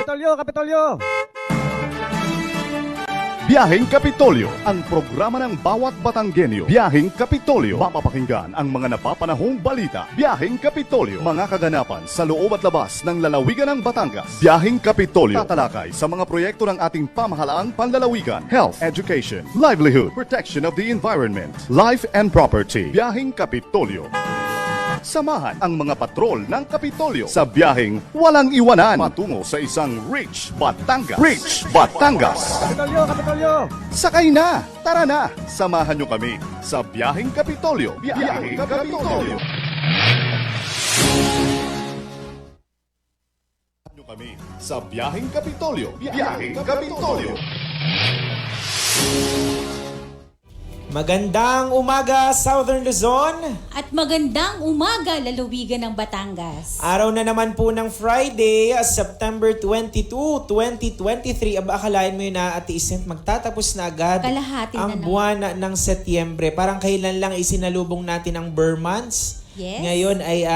Kapitolyo, Kapitolyo! Biyaheng Kapitolyo, ang programa ng bawat Batanggenyo. Biyaheng Kapitolyo, mapapakinggan ang mga napapanahong balita. Biyaheng Kapitolyo, mga kaganapan sa loob at labas ng lalawigan ng Batangas. Biyaheng Kapitolyo, tatalakay sa mga proyekto ng ating pamahalaang panlalawigan, health, education, livelihood, protection of the environment, life and property. Biyaheng Kapitolyo. Samahan ang mga patrol ng Kapitolyo sa biyaheng walang iwanan patungo sa isang Rich Batangas. Rich Batangas! Kapitolyo, Kapitolyo! Sakay na! Tara na! Samahan nyo kami sa Biyaheng Kapitolyo. Biyaheng Kapitolyo. Samahan nyo kami sa Biyaheng Kapitolyo. Biyaheng Kapitolyo. Magandang umaga, Southern Luzon! At magandang umaga, lalawigan ng Batangas. Araw na naman po ng Friday, September 22, 2023. Aba, akalain mo yun na, Ate Isent, magtatapos na agad Kalahati ang na buwan ng Setyembre. Parang kailan lang isinalubong natin ang Burr months. Yes. Ngayon ay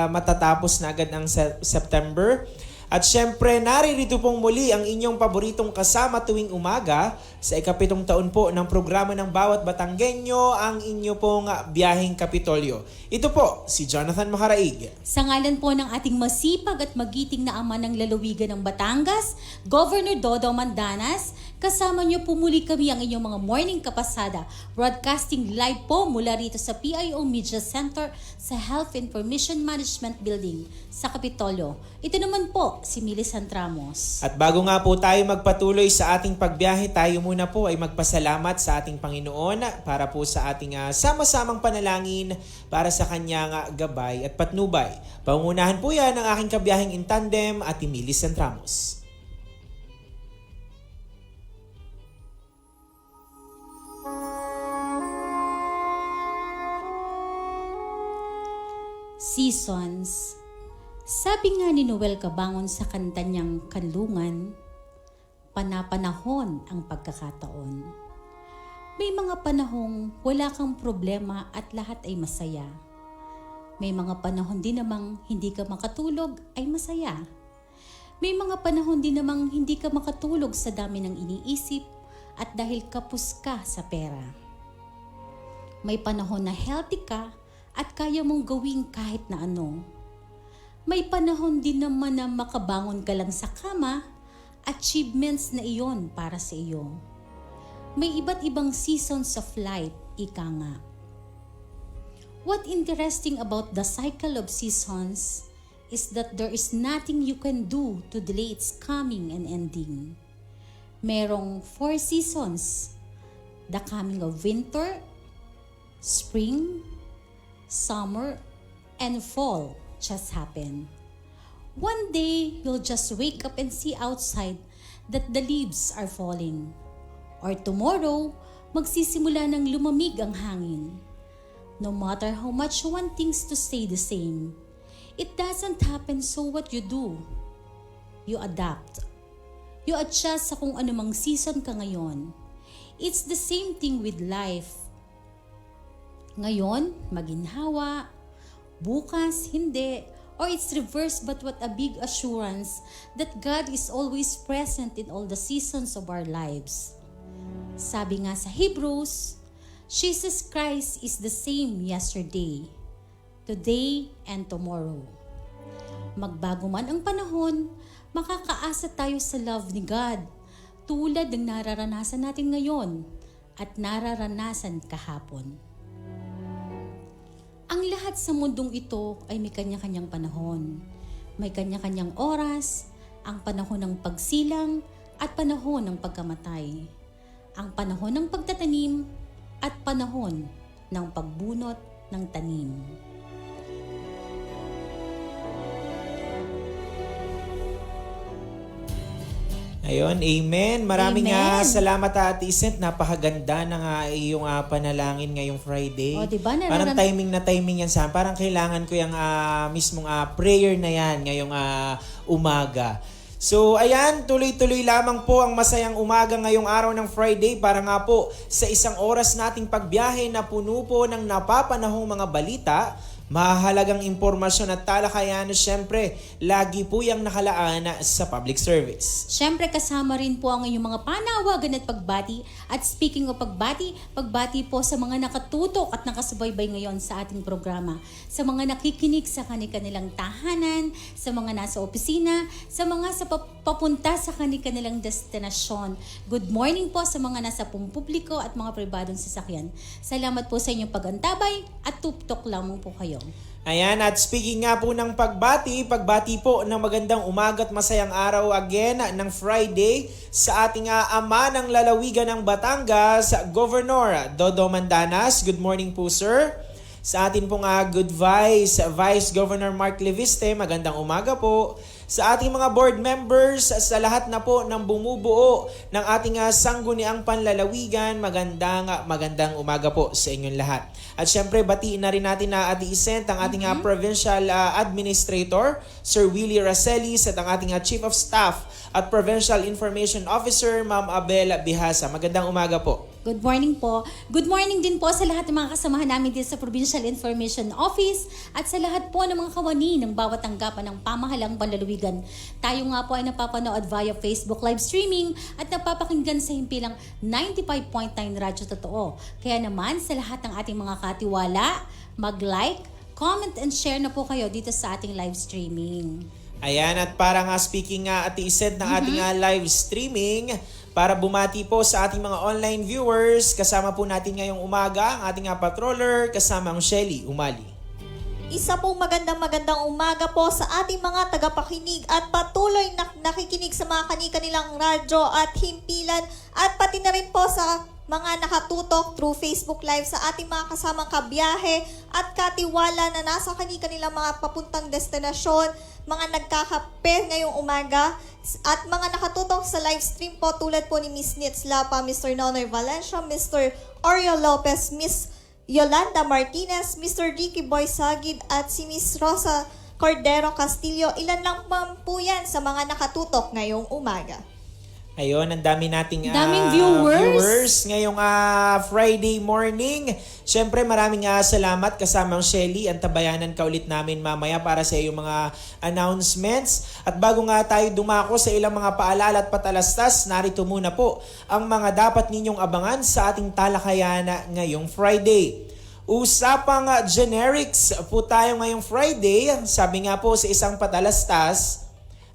matatapos na agad ang September. At syempre, naririto pong muli ang inyong paboritong kasama tuwing umaga sa ikapitong taon po ng programa ng bawat Batanggenyo, ang inyo pong Biyaheng Kapitolyo. Ito po, si Jonathan Maharaig. Sa ngalan po ng ating masipag at magiting na ama ng lalawigan ng Batangas, Governor Dodo Mandanas, kasama niyo po muli kami ang inyong mga morning kapasada, broadcasting live po mula rito sa PIO Media Center sa Health Information Management Building sa Kapitolyo. Ito naman po, si Millicent Ramos. At bago nga po tayo magpatuloy sa ating pagbiyahe, tayo muna po ay magpasalamat sa ating Panginoon para po sa ating sama-samang panalangin para sa kanyang gabay at patnubay. Pangunahan po yan ng aking kabiyaheng in tandem at Millicent Ramos. Seasons. Sabi nga ni Noel Cabangon sa kanta niyang Kanlungan, panapanahon ang pagkakataon. May mga panahong wala kang problema at lahat ay masaya. May mga panahon din namang hindi ka makatulog ay masaya. May mga panahon din namang hindi ka makatulog sa dami ng iniisip at dahil kapos ka sa pera. May panahon na healthy ka at kaya mong gawin kahit na ano. May panahon din naman na makabangon ka lang sa kama, achievements na iyon para sa iyo. May iba't ibang seasons of life, ika nga. What interesting about the cycle of seasons is that there is nothing you can do to delay its coming and ending. Merong 4 seasons: the coming of winter, spring, summer, and fall just happen. One day, you'll just wake up and see outside that the leaves are falling. Or tomorrow, magsisimula ng lumamig ang hangin. No matter how much you want things to stay the same, it doesn't happen, so what you do? You adapt. You adjust sa kung anumang season ka ngayon. It's the same thing with life. Ngayon, maginhawa, bukas, hindi, or it's reverse, but what a big assurance that God is always present in all the seasons of our lives. Sabi nga sa Hebrews, Jesus Christ is the same yesterday, today, and tomorrow. Magbago man ang panahon, makakaasa tayo sa love ni God, tulad ng nararanasan natin ngayon at nararanasan kahapon. Ang lahat sa mundong ito ay may kanya-kanyang panahon. May kanya-kanyang oras, ang panahon ng pagsilang at panahon ng pagkamatay. Ang panahon ng pagtatanim at panahon ng pagbunot ng tanim. Ayun, amen. Maraming Amen. salamat, Ate Isent. Napakaganda ng iyong panalangin ngayong Friday. O, diba? Parang timing na timing yan sa akin. Parang kailangan ko yung mismong prayer na yan ngayong umaga. So ayan, tuloy-tuloy lamang po ang masayang umaga ngayong araw ng Friday para nga po sa isang oras nating pagbiyahe na puno po ng napapanahong mga balita mahalagang impormasyon at talakayan, syempre, lagi po yung nakalaan sa public service. Siyempre kasama rin po ang inyong mga panawagan at pagbati. At speaking of pagbati po sa mga nakatutok at nakasubaybay ngayon sa ating programa. Sa mga nakikinig sa kanilang tahanan, sa mga nasa opisina, sa mga papunta sa kanilang destinasyon. Good morning po sa mga nasa pumpubliko at mga pribadong sasakyan. Salamat po sa inyong pag-antabay at tuptok lamang po kayo. Ayan, at speaking nga po ng pagbati po ng magandang umaga at masayang araw again ng Friday sa ating ama ng lalawigan ng Batangas, Governor Dodo Mandanas. Good morning po, sir. Sa atin pong good Vice Governor Mark Leviste, magandang umaga po. Sa ating mga board members, sa lahat na po ng bumubuo ng ating sangguniang panlalawigan, magandang umaga po sa inyong lahat. At syempre, batiin na rin natin na Isent, ang ating Provincial Administrator, Sir Willie Racelis, at ang ating Chief of Staff at Provincial Information Officer, Ma'am Abel Bihasa. Magandang umaga po. Good morning po. Good morning din po sa lahat ng mga kasamahan namin dito sa Provincial Information Office at sa lahat po ng mga kawani ng bawat tanggapan ng pamahalang panlalawigan. Tayo nga po ay napapanood via Facebook live streaming at napapakinggan sa himpilang 95.9 Radyo Totoo. Kaya naman sa lahat ng ating mga katiwala, mag-like, comment and share na po kayo dito sa ating live streaming. Ayan, at para nga speaking Ate Ised ng ating live streaming, para bumati po sa ating mga online viewers, kasama po natin ngayong umaga ang ating patroller, kasama ang Shelly Umali. Isa pong magandang umaga po sa ating mga tagapakinig at patuloy na nakikinig sa mga kanilang radyo at himpilan at pati na rin po sa mga nakatutok through Facebook Live sa ating mga kasamang kabiyahe at katiwala na nasa kanilang mga papuntang destinasyon, mga nagkakape ngayong umaga at mga nakatutok sa live stream po tulad po ni Miss Nitz Lapa, Mr. Nonoy Valencia, Mr. Oreo Lopez, Miss Yolanda Martinez, Mr. Ricky Boy Sagid at si Miss Rosa Cordero Castillo. Ilan lang po yan sa mga nakatutok ngayong umaga. Ayun, ang dami nating daming viewers ngayong Friday morning. Siyempre, maraming salamat kasama ang Shelly. Antabayanan ka ulit namin mamaya para sa iyong mga announcements. At bago nga tayo dumako sa ilang mga paalala at patalastas, narito muna po ang mga dapat ninyong abangan sa ating talakayan ngayong Friday. Usapang generics po tayo ngayong Friday. Sabi nga po sa isang patalastas,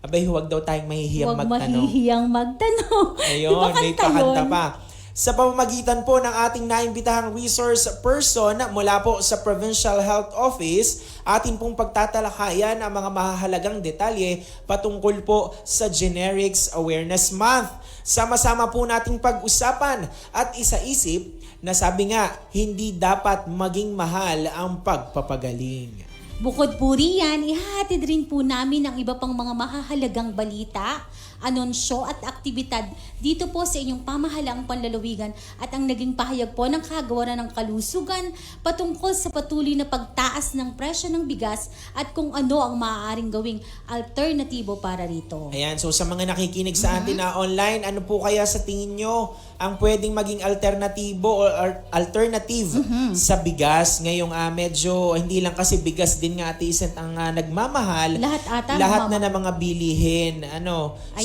abay, huwag daw tayong mahihiyang magtanong. Huwag mahihiyang magtanong. Ayun, may pakanta pa. Sa pamamagitan po ng ating naimbitahang resource person mula po sa Provincial Health Office, atin pong pagtatalakayan ang mga mahahalagang detalye patungkol po sa Generics Awareness Month. Sama-sama po nating pag-usapan at isaisip na sabi nga, hindi dapat maging mahal ang pagpapagaling. Bukod po riyan, ihahatid rin po namin ang iba pang mga mahahalagang balita, anunsyo at aktibidad dito po sa inyong pamahalaang panlalawigan at ang naging pahayag po ng Kagawaran ng Kalusugan patungkol sa patuloy na pagtaas ng presyo ng bigas at kung ano ang maaaring gawing alternatibo para rito. Ayan, so sa mga nakikinig sa atin na online, ano po kaya sa tingin nyo ang pwedeng maging alternatibo o alternative sa bigas? Ngayong medyo hindi lang kasi bigas din nga Ate Isent ang nagmamahal. Lahat na ng mga bilihin.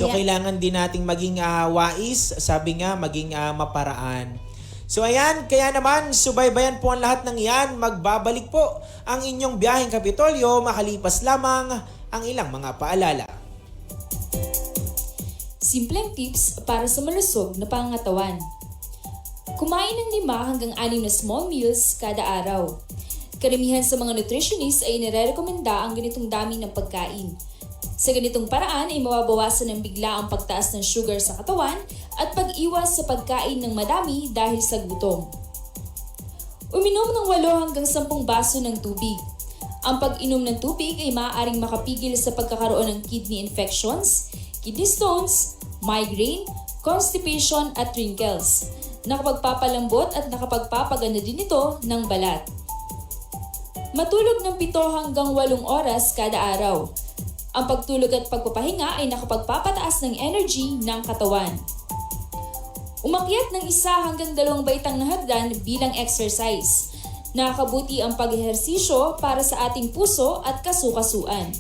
So kailangan din nating maging wais, sabi nga, maging maparaan. So ayan, kaya naman, subaybayan po ang lahat ng iyan. Magbabalik po ang inyong biyaheng Kapitolyo, makalipas lamang ang ilang mga paalala. Simpleng tips para sa malusog na pangangatawan. Kumain ng 5 hanggang 6 na small meals kada araw. Karamihan sa mga nutritionist ay nire-rekomenda ang ganitong dami ng pagkain. Sa ganitong paraan ay mababawasan ng bigla ang pagtaas ng sugar sa katawan at pag-iwas sa pagkain ng madami dahil sa gutom. Uminom ng 8 hanggang 10 baso ng tubig. Ang pag-inom ng tubig ay maaaring makapigil sa pagkakaroon ng kidney infections, kidney stones, migraine, constipation at wrinkles. Nakapagpapalambot at nakapagpapaganda din ito ng balat. Matulog ng 7 hanggang 8 oras kada araw. Ang pagtulog at pagpapahinga ay nakapagpapataas ng energy ng katawan. Umakyat ng 1 hanggang 2 baitang na hagdan bilang exercise. Nakakabuti ang pag-ehersisyo para sa ating puso at kasukasuan.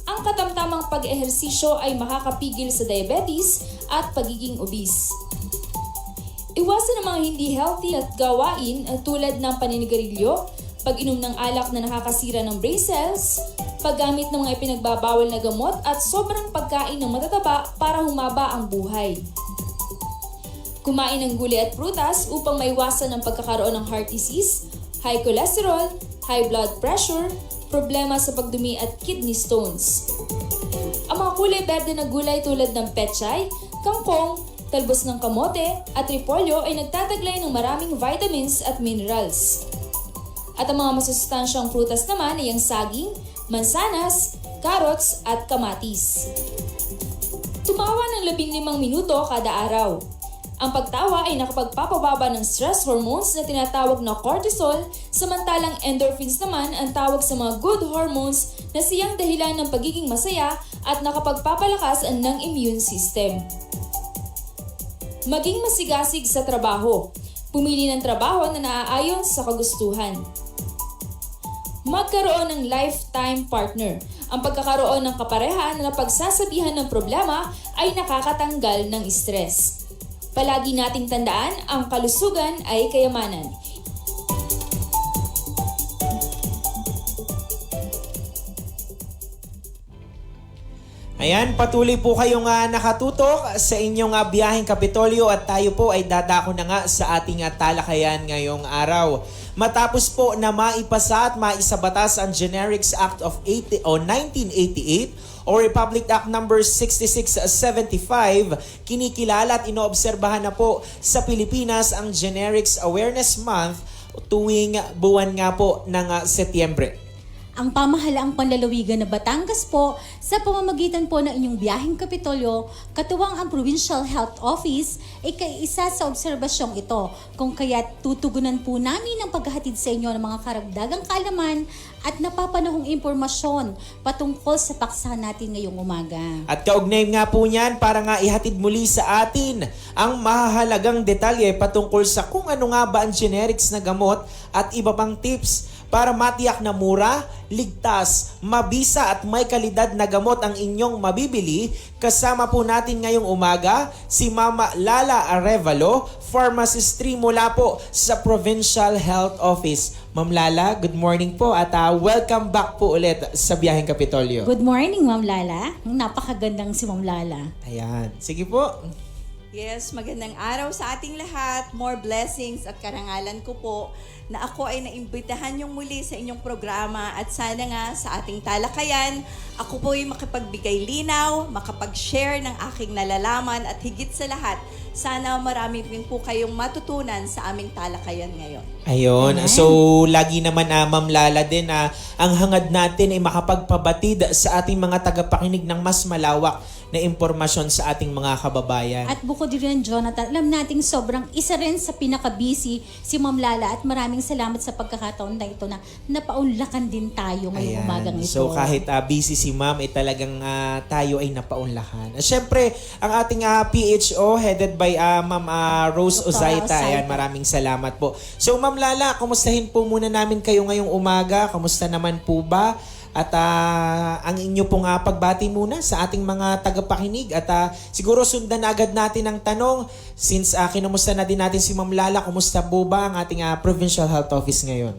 Ang katamtamang pag-ehersisyo ay makakapigil sa diabetes at pagiging obese. Iwasan ang mga hindi healthy at gawain tulad ng paninigarilyo, pag-inom ng alak na nakakasira ng brain cells, paggamit ng mga ipinagbabawal na gamot at sobrang pagkain ng matataba para humaba ang buhay. Kumain ng gulay at prutas upang maiwasan ang pagkakaroon ng heart disease, high cholesterol, high blood pressure, problema sa pagdumi at kidney stones. Ang mga kulay berde na gulay tulad ng pechay, kangkong, talbos ng kamote at repolyo ay nagtataglay ng maraming vitamins at minerals. At ang mga masustansyang prutas naman ay ang saging, mansanas, carrots at kamatis. Tumawa ng 15 minuto kada araw. Ang pagtawa ay nakapagpapababa ng stress hormones na tinatawag na cortisol, samantalang endorphins naman ang tawag sa mga good hormones na siyang dahilan ng pagiging masaya at nakapagpapalakas ng immune system. Maging masigasig sa trabaho. Pumili ng trabaho na naaayon sa kagustuhan. Magkaroon ng lifetime partner. Ang pagkakaroon ng kapareha na napagsasabihan ng problema ay nakakatanggal ng stress. Palagi nating tandaan, ang kalusugan ay kayamanan. Ayan, patuloy po kayong nakatutok sa inyong biyaheng Kapitolyo at tayo po ay dadako na nga sa ating talakayan ngayong araw. Matapos po na maipasa at maisabatas ang Generics Act of 1988 o Republic Act number 6675, kinikilala at inoobserbahan na po sa Pilipinas ang Generics Awareness Month tuwing buwan nga po ng Setyembre. Ang pamahalaang panlalawigan na Batangas po sa pamamagitan po ng inyong biyaheng Kapitolyo, katuwang ang Provincial Health Office ay kaisa sa obserbasyong ito. Kung kaya tutugunan po namin ang paghahatid sa inyo ng mga karagdagang kaalaman at napapanahong impormasyon patungkol sa paksa natin ngayong umaga. At kaugnay nga po niyan para nga ihatid muli sa atin ang mahahalagang detalye patungkol sa kung ano nga ba ang generics na gamot at iba pang tips para matiyak na mura, ligtas, mabisa at may kalidad na gamot ang inyong mabibili. Kasama po natin ngayong umaga si Mama Lala Arevalo, Pharmacist 3 mula po sa Provincial Health Office. Ma'am Lala, good morning po at welcome back po ulit sa Biyaheng Kapitolyo. Good morning, Ma'am Lala. Napakagandang si Ma'am Lala. Ayan, sige po. Yes, magandang araw sa ating lahat. More blessings at karangalan ko po na ako ay naimbitahan yung muli sa inyong programa at sana nga sa ating talakayan, ako po ay makapagbigay linaw, makapag-share ng aking nalalaman at higit sa lahat, sana marami din po kayong matutunan sa aming talakayan ngayon. Ayun. Amen. So, lagi naman Ma'am Lala din ang hangad natin ay makapagpabatid sa ating mga tagapakinig ng mas malawak na impormasyon sa ating mga kababayan. At bukod din, Jonathan, alam nating sobrang isa rin sa pinaka-busy si Ma'am Lala at maraming salamat sa pagkakataon na ito na napaunlakan din tayo ngayong umagang ito. So kahit busy si Ma'am, talagang tayo ay napaunlakan. Siyempre, ang ating PHO headed by Ma'am Rose Dr. Ozaita. Ozaita. Ayan, maraming salamat po. So Ma'am Lala, kumustahin po muna namin kayo ngayong umaga. Kamusta naman po ba? At ang inyo pong pagbati muna sa ating mga tagapakinig. At siguro sundan na agad natin ang tanong. Since kinumusta na din natin si Ma'am Lala, kumusta po ba ang ating Provincial Health Office ngayon?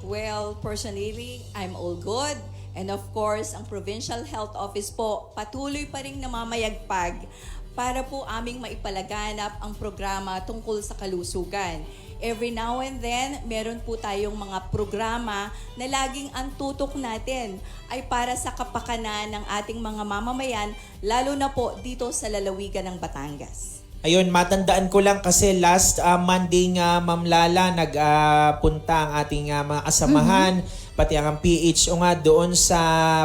Well, personally, I'm all good. And of course, ang Provincial Health Office po patuloy pa ring namamayagpag para po aming maipalaganap ang programa tungkol sa kalusugan. Every now and then, meron po tayong mga programa na laging ang tutok natin ay para sa kapakanan ng ating mga mamamayan, lalo na po dito sa lalawigan ng Batangas. Ayun, matandaan ko lang kasi last Monday nga, Ma'am Lala, nagpunta ang ating mga kasamahan, pati ang PHO nga doon sa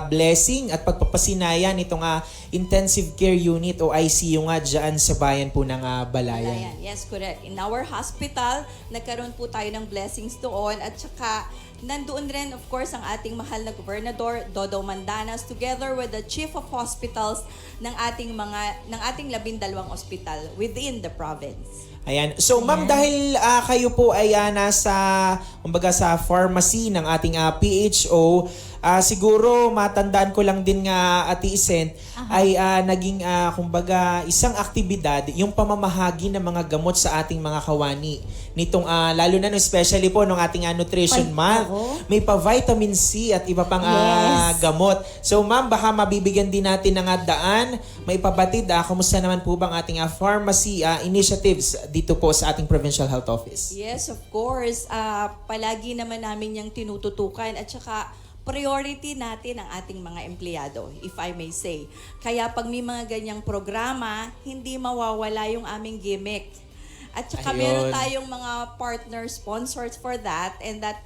blessing at pagpapasinayan itong intensive care unit o ICU nga dyan sa bayan po ng Balayan. Balayan. Yes, correct. In our hospital, nagkaroon po tayo ng blessings doon at saka nandoon rin, of course, ang ating mahal na Gobernador, Dodo Mandanas, together with the Chief of Hospitals ng ating 12 ospital within the province. Ayan. So ma'am, dahil kayo po ay nasa, kumbaga sa pharmacy ng ating PHO, siguro matandaan ko lang din nga, Ate Isent, ay naging kumbaga isang aktibidad yung pamamahagi ng mga gamot sa ating mga kawani. Nitong lalo na especially po nung ating Nutrition Month, may pa-vitamin C at iba pang gamot. So ma'am, baka mabibigyan din natin ng daan, may pabatid, kumusta naman po bang ating pharmacy initiatives dito po sa ating Provincial Health Office? Yes, of course. Palagi naman namin yung tinututukan at saka priority natin ang ating mga empleyado, if I may say. Kaya pag may mga ganyang programa, hindi mawawala yung aming gimmick. At saka meron tayong mga partner sponsors for that, and that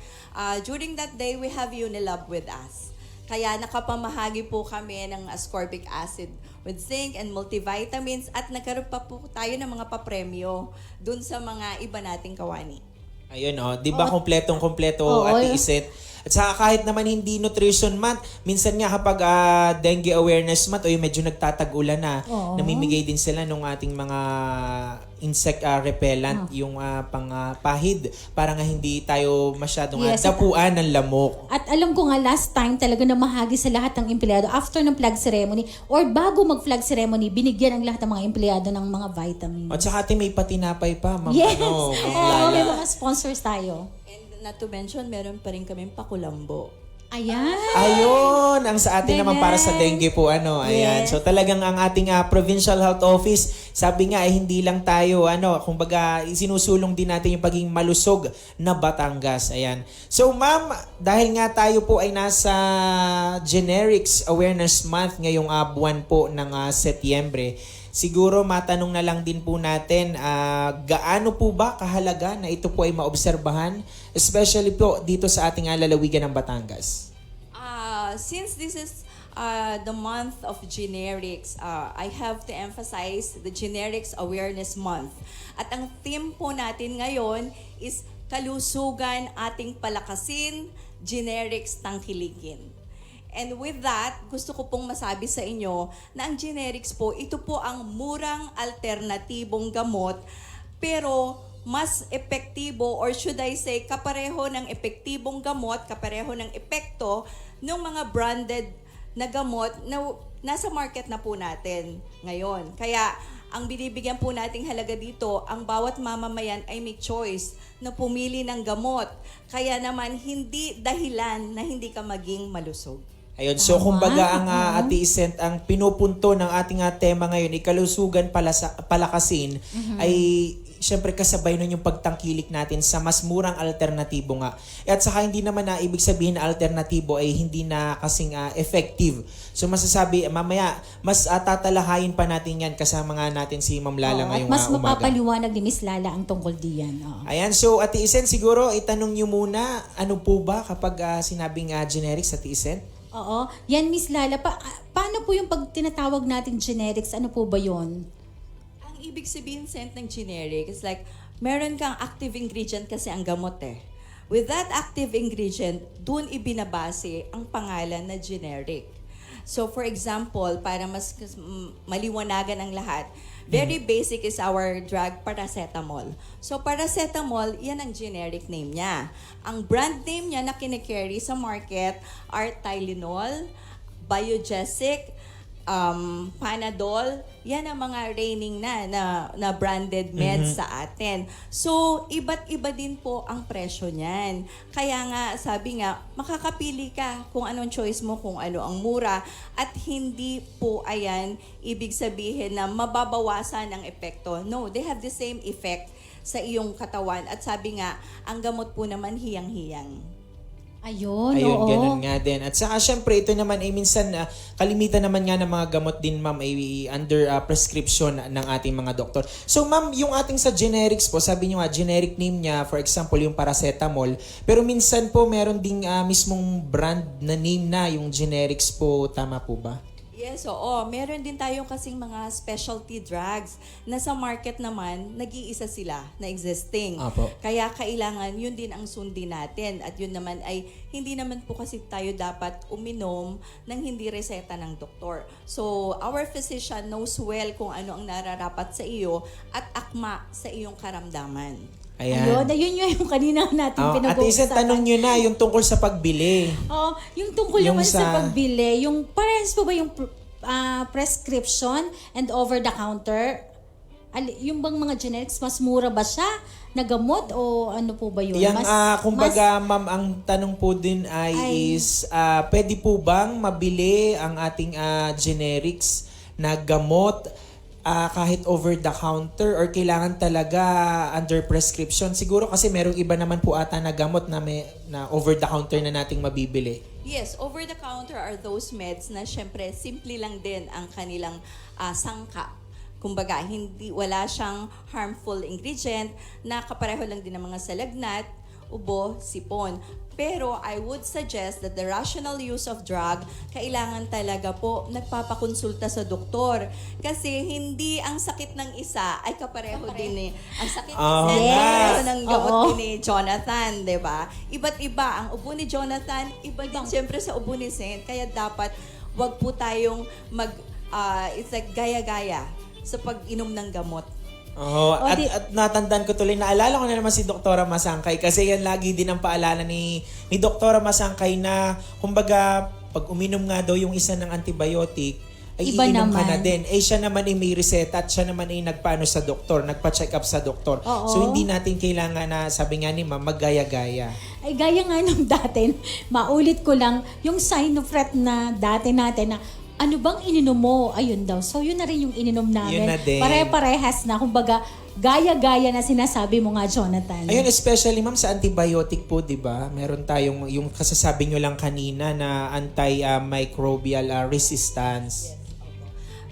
during that day, we have Unilab with us. Kaya nakapamahagi po kami ng ascorbic acid with zinc and multivitamins at nagkaroon pa po tayo ng mga papremyo dun sa mga iba nating kawani. Ayun, di ba kompletong-kompleto, Ate Isent? At saka kahit naman hindi Nutrition Month, minsan nga kapag Dengue Awareness Month o yung medyo nagtatag-ulan na, namimigay din sila ng ating mga insect repellent, yung pahid, para nga hindi tayo masyadong dapuan ng lamok. At alam ko nga last time talaga na mahagi sa lahat ng empleyado after ng flag ceremony or bago mag-flag ceremony, binigyan ang lahat ng mga empleyado ng mga vitamins. At saka ate, may patinapay pa, ma'am. Yes! Lala. May mga sponsors tayo. And not to mention, meron pa rin kaming pakulambo. Ayan. Ayun, ang sa atin naman para sa dengue po, ayan. Yes. So talagang ang ating Provincial Health Office, sabi nga hindi lang tayo, kumbaga sinusulong din natin yung pagiging malusog na Batangas, ayan. So ma'am, dahil nga tayo po ay nasa Generics Awareness Month ngayong buwan po ng Setyembre, siguro matanong na lang din po natin, gaano po ba kahalaga na ito po ay maobserbahan, especially po dito sa ating lalawigan ng Batangas? Since this is the month of generics, I have to emphasize the Generics Awareness Month. At ang theme po natin ngayon is kalusugan ating palakasin, generics tangkilikin. And with that, gusto ko pong masabi sa inyo na ang generics po, ito po ang murang alternatibong gamot, pero mas epektibo, or should I say, kapareho ng epektibong gamot, kapareho ng epekto ng mga branded na gamot na nasa market na po natin ngayon. Kaya ang binibigyan po nating halaga dito, ang bawat mamamayan ay may choice na pumili ng gamot. Kaya naman hindi dahilan na hindi ka maging malusog. Ayun, so kumbaga ang Ate Isent, ang pinupunto ng ating tema ngayon, ikalusugan palakasin, ay syempre kasabay nun yung pagtangkilik natin sa mas murang alternatibo nga. At saka hindi naman na ibig sabihin na alternatibo ay hindi na kasing effective. So masasabi, mamaya, mas tatalahayin pa natin yan kasama nga natin si Ma'am Lala ngayong At mas umaga. mapapaliwanag ni Miss Lala ang tungkol diyan. Ayan, so Ate Isent, siguro itanong nyo muna, ano po ba kapag sinabing generics, Ate Isent? Oo. Yan, Miss Lala. Paano po yung pag tinatawag natin generics? Ano po ba yon? Ang ibig sabihin ng generic is like, meron kang active ingredient kasi ang gamot eh. With that active ingredient, dun ibinabase ang pangalan na generic. So for example, para mas maliwanagan ang lahat, very basic is our drug paracetamol. So paracetamol, yan ang generic name niya. Ang brand name niya na kine-carry sa market are Tylenol, Biogesic, Panadol, yan ang mga reigning na branded meds sa atin. So, iba't iba din po ang presyo niyan. Kaya nga, sabi nga, makakapili ka kung anong choice mo, kung ano ang mura, at hindi po ayan, ibig sabihin na mababawasan ang epekto. No, they have the same effect sa iyong katawan. At sabi nga, ang gamot po naman hiyang-hiyang. Ayun, Ayun, oo. ganun nga din. At saka syempre, ito naman ay minsan, kalimitan naman nga ng mga gamot din, ma'am, ay under prescription ng ating mga doktor. So, ma'am, yung ating sa generics po, sabi nyo nga, generic name niya, for example, yung paracetamol. Pero minsan po, meron ding mismong brand na name na yung generics po. Tama po ba? Yes, oo. Meron din tayong kasing mga specialty drugs na sa market naman, nag-iisa sila na existing. Apo. Kaya kailangan yun din ang sundin natin. At yun naman ay hindi naman po kasi tayo dapat uminom ng hindi reseta ng doktor. So, our physician knows well kung ano ang nararapat sa iyo at akma sa iyong karamdaman. Ayun, yung kanina natin At pinag-uusapan. isang tanong nyo na, yung tungkol sa pagbili. Oh, yung tungkol Yung naman sa sa- pagbili, yung parehas po ba yung prescription and over-the-counter? Yung bang mga generics, mas mura ba siya na gamot o ano po ba yun? Kumbaga, ma'am, ang tanong po din is, pwede po bang mabili ang ating generics na gamot kahit over the counter or kailangan talaga under prescription? Siguro kasi merong iba naman po ata na gamot na over the counter na nating mabibili. Yes, over-the-counter are those meds na syempre simple lang din ang kanilang sangkap. Kumbaga, wala siyang harmful ingredient na kapareho lang din ng mga salagnat, ubo, sipon. Pero I would suggest that the rational use of drug, kailangan talaga po nagpapakonsulta sa doktor. Kasi hindi ang sakit ng isa ay kapareho din eh. Ang sakit ng isa ay kapareho ng gamot din ni Jonathan, di ba? Iba't iba. Ang ubo ni Jonathan, iba din siyempre sa ubo ni Saint. Kaya dapat wag po tayong it's like gaya-gaya sa pag-inom ng gamot. At natandaan ko tuloy, naalala ko na naman si Doktora Masangkay kasi yan lagi din ang paalala ni Doktora Masangkay na kumbaga pag uminom nga daw yung isa ng antibiotic ay Iba iinom ka na naman. din. Siya naman ay may reseta at siya naman ay nagpaano sa doktor, nagpa-check up sa doktor. Oo. So hindi natin kailangan na, sabi nga ni ma'am, maggaya-gaya. Ay, gaya nga nung dati, maulit ko lang, yung Sinofret na dati natin na, ano bang ininom mo? Ayun daw. So, yun na rin yung ininom namin. Yun na din. Pare-parehas na. Kumbaga, gaya-gaya na sinasabi mo nga, Jonathan. Ayun, especially ma'am sa antibiotic po, 'di ba? Meron tayong yung kasasabi nyo lang kanina na antimicrobial resistance.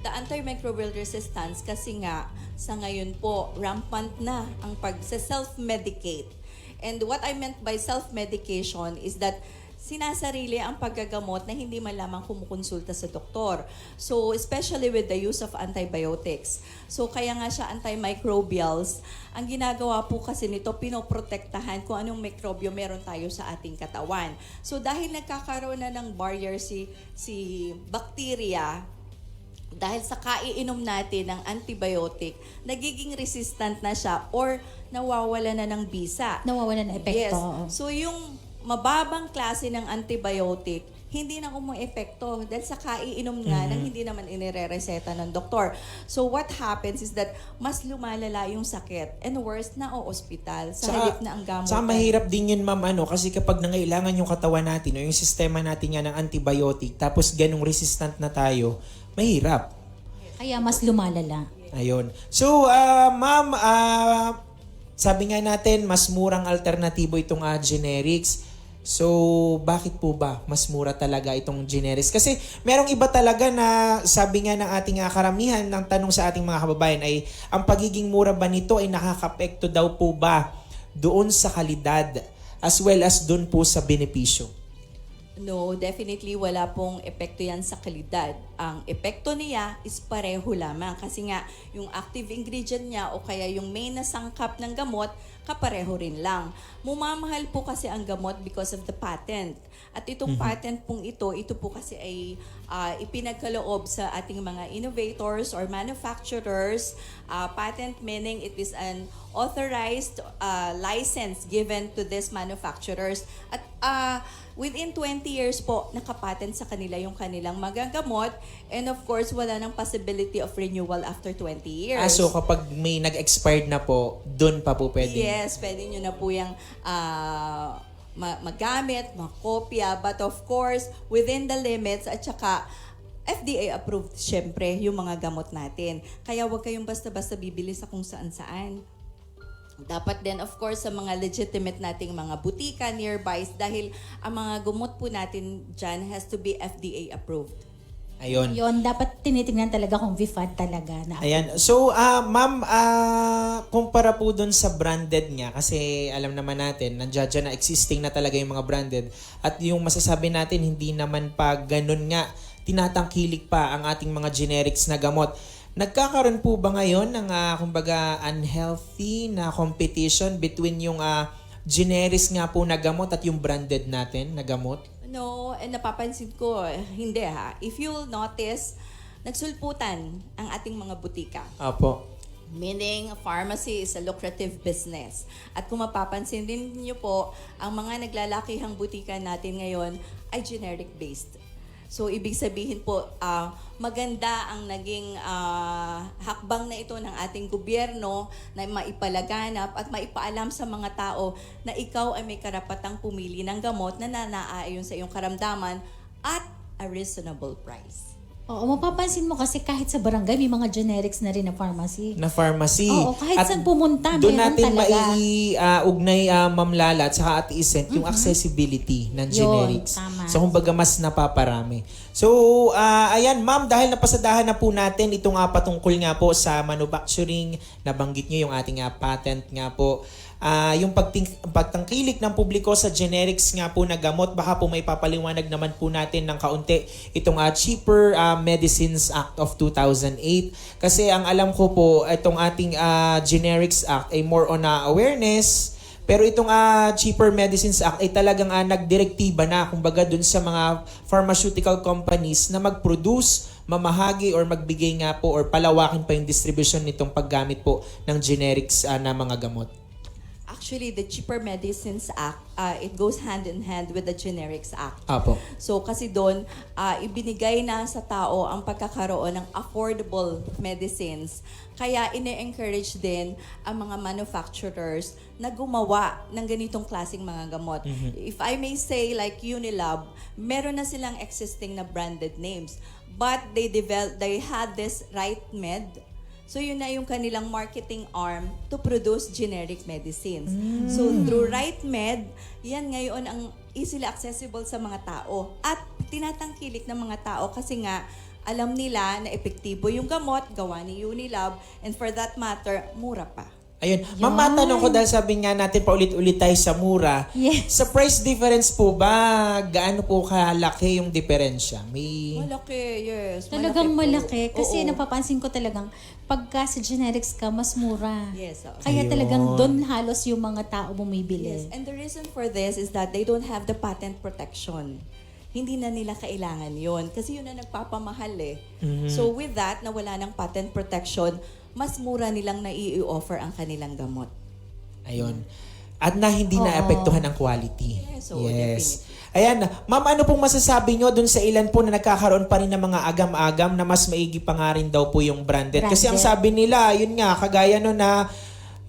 The antimicrobial resistance kasi nga sa ngayon po rampant na ang self-medicate. And what I meant by self-medication is that sinasarili ang paggagamot na hindi man lamang kumukonsulta sa doktor. So, especially with the use of antibiotics. So, kaya nga siya antimicrobials. Ang ginagawa po kasi nito, pinoprotektahan kung anong mikrobyo meron tayo sa ating katawan. So, dahil nagkakaroon na ng barrier si bacteria, dahil sa kaiinom natin ng antibiotic, nagiging resistant na siya or nawawala na ng bisa. Nawawala na epekto. Yes. So, yung mababang klase ng antibiotic, hindi na epekto dahil sa kaiinom nga nang hindi naman inirereseta ng doktor. So what happens is that mas lumalala yung sakit and worse na ospital sa halip na ang gamot. Saka mahirap din yun ma'am kasi kapag nangailangan yung katawan natin o yung sistema natin nga ng antibiotic tapos ganung resistant na tayo, mahirap. Kaya mas lumalala. Ayun. So, ma'am, sabi nga natin, mas murang alternatibo itong generics. So, bakit po ba mas mura talaga itong generics? Kasi merong iba talaga na sabi nga ng ating karamihan ng tanong sa ating mga kababayan ay ang pagiging mura ba nito ay nakakapekto daw po ba doon sa kalidad as well as doon po sa benepisyo? No, definitely wala pong epekto yan sa kalidad. Ang epekto niya is pareho lamang kasi nga yung active ingredient niya o kaya yung main na sangkap ng gamot, kapareho rin lang. Mumamahal po kasi ang gamot because of the patent. At itong patent pong ito po kasi ay ipinagkaloob sa ating mga innovators or manufacturers. Patent meaning it is an authorized license given to these manufacturers. At within 20 years po, nakapatent sa kanila yung kanilang magagamot. And of course, wala nang possibility of renewal after 20 years. So kapag may nag-expired na po, doon pa po pwede? Yes, pwede nyo na po yung magamit, makopya. But of course, within the limits at saka FDA approved syempre yung mga gamot natin. Kaya huwag kayong basta-basta bibili sa kung saan-saan. Dapat din, of course, sa mga legitimate nating mga butika nearby dahil ang mga gumot po natin dyan has to be FDA approved. Ayun. Yun, dapat tinitingnan talaga kung VFAD talaga. Ayan. So, ma'am, kumpara po dun sa branded niya, kasi alam naman natin, nandiyan na existing na talaga yung mga branded. At yung masasabi natin, hindi naman pa ganun nga tinatangkilik pa ang ating mga generics na gamot. Nagkakaroon po ba ngayon ng kumbaga unhealthy na competition between yung generics nga po na gamot at yung branded natin na gamot? No, napapansin ko, hindi ha. If you'll notice, nagsulputan ang ating mga butika. Opo. Meaning, pharmacy is a lucrative business. At kung mapapansin din niyo po, ang mga naglalakihang butika natin ngayon ay generic-based. So, ibig sabihin po, maganda ang naging hakbang na ito ng ating gobyerno na maipalaganap at maipaalam sa mga tao na ikaw ay may karapatang pumili ng gamot na nanaayon sa iyong karamdaman at a reasonable price. Oo, mapapansin mo kasi kahit sa barangay may mga generics na rin na pharmacy. Na pharmacy. Oo, kahit At saan pumunta, doon meron natin talaga. ugnay Ma'am Lala at saka Ate Isent yung accessibility ng Yun, generics. tama. So kumbaga mas napaparami. So ayan ma'am, dahil napasadahan na po natin itong patungkol nga po sa manufacturing, nabanggit nyo yung ating patent nga po. Yung pagtangkilik ng publiko sa generics nga po na gamot, baka po may papaliwanag naman po natin ng kaunti itong Cheaper Medicines Act of 2008. Kasi ang alam ko po, itong ating Generics Act ay more on awareness. Pero itong Cheaper Medicines Act ay talagang nagdirektiba na kumbaga dun sa mga pharmaceutical companies na mag-produce, mamahagi or magbigay nga po or palawakin pa yung distribution nitong paggamit po ng generics na mga gamot. Actually, the Cheaper Medicines Act, it goes hand in hand with the Generics Act. Apo. So kasi doon, ibinigay na sa tao ang pagkakaroon ng affordable medicines. Kaya ine-encourage din ang mga manufacturers na gumawa ng ganitong klaseng mga gamot. If I may say, like Unilab, meron na silang existing na branded names. But they had this RightMed. So yun na yung kanilang marketing arm to produce generic medicines. So through RightMed, yan ngayon ang easily accessible sa mga tao. At tinatangkilik ng mga tao kasi nga alam nila na epektibo yung gamot, gawa ni Unilab, and for that matter, mura pa. Ayun. Ma'am, matanong ko dahil sabi nga natin paulit-ulit tayo sa mura. Yes. Sa price difference po ba, gaano po kalaki yung diferensya? May... Malaki, yes. Talagang po. malaki. Kasi Oo. napapansin ko talagang pagka sa generics ka, mas mura. Yes. Kaya Ayun. talagang doon halos yung mga tao bumibili. Yes, and the reason for this is that they don't have the patent protection. Hindi na nila kailangan yon kasi yun na nagpapamahal eh. So with that, na wala ng patent protection, mas mura nilang nai-offer ang kanilang gamot. Ayun. At na hindi naapektuhan ang quality. Yes, so definitely. Ayan. Ma'am, ano pong masasabi nyo dun sa ilan po na nagkakaroon pa rin ng mga agam-agam na mas maigi pa nga rin daw po yung branded? Kasi ang sabi nila, yun nga, kagaya no na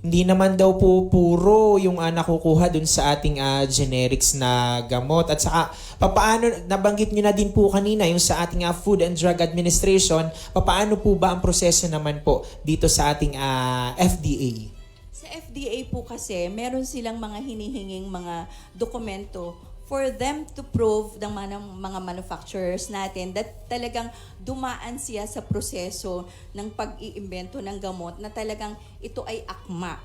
hindi naman daw po puro yung nakukuha dun sa ating generics na gamot. At saka, papaano, nabanggit nyo na din po kanina yung sa ating Food and Drug Administration, papaano po ba ang proseso naman po dito sa ating FDA? Sa FDA po kasi, meron silang mga hinihinging mga dokumento for them to prove ng mga manufacturers natin that talagang dumaan siya sa proseso ng pag-iimbento ng gamot na talagang ito ay akma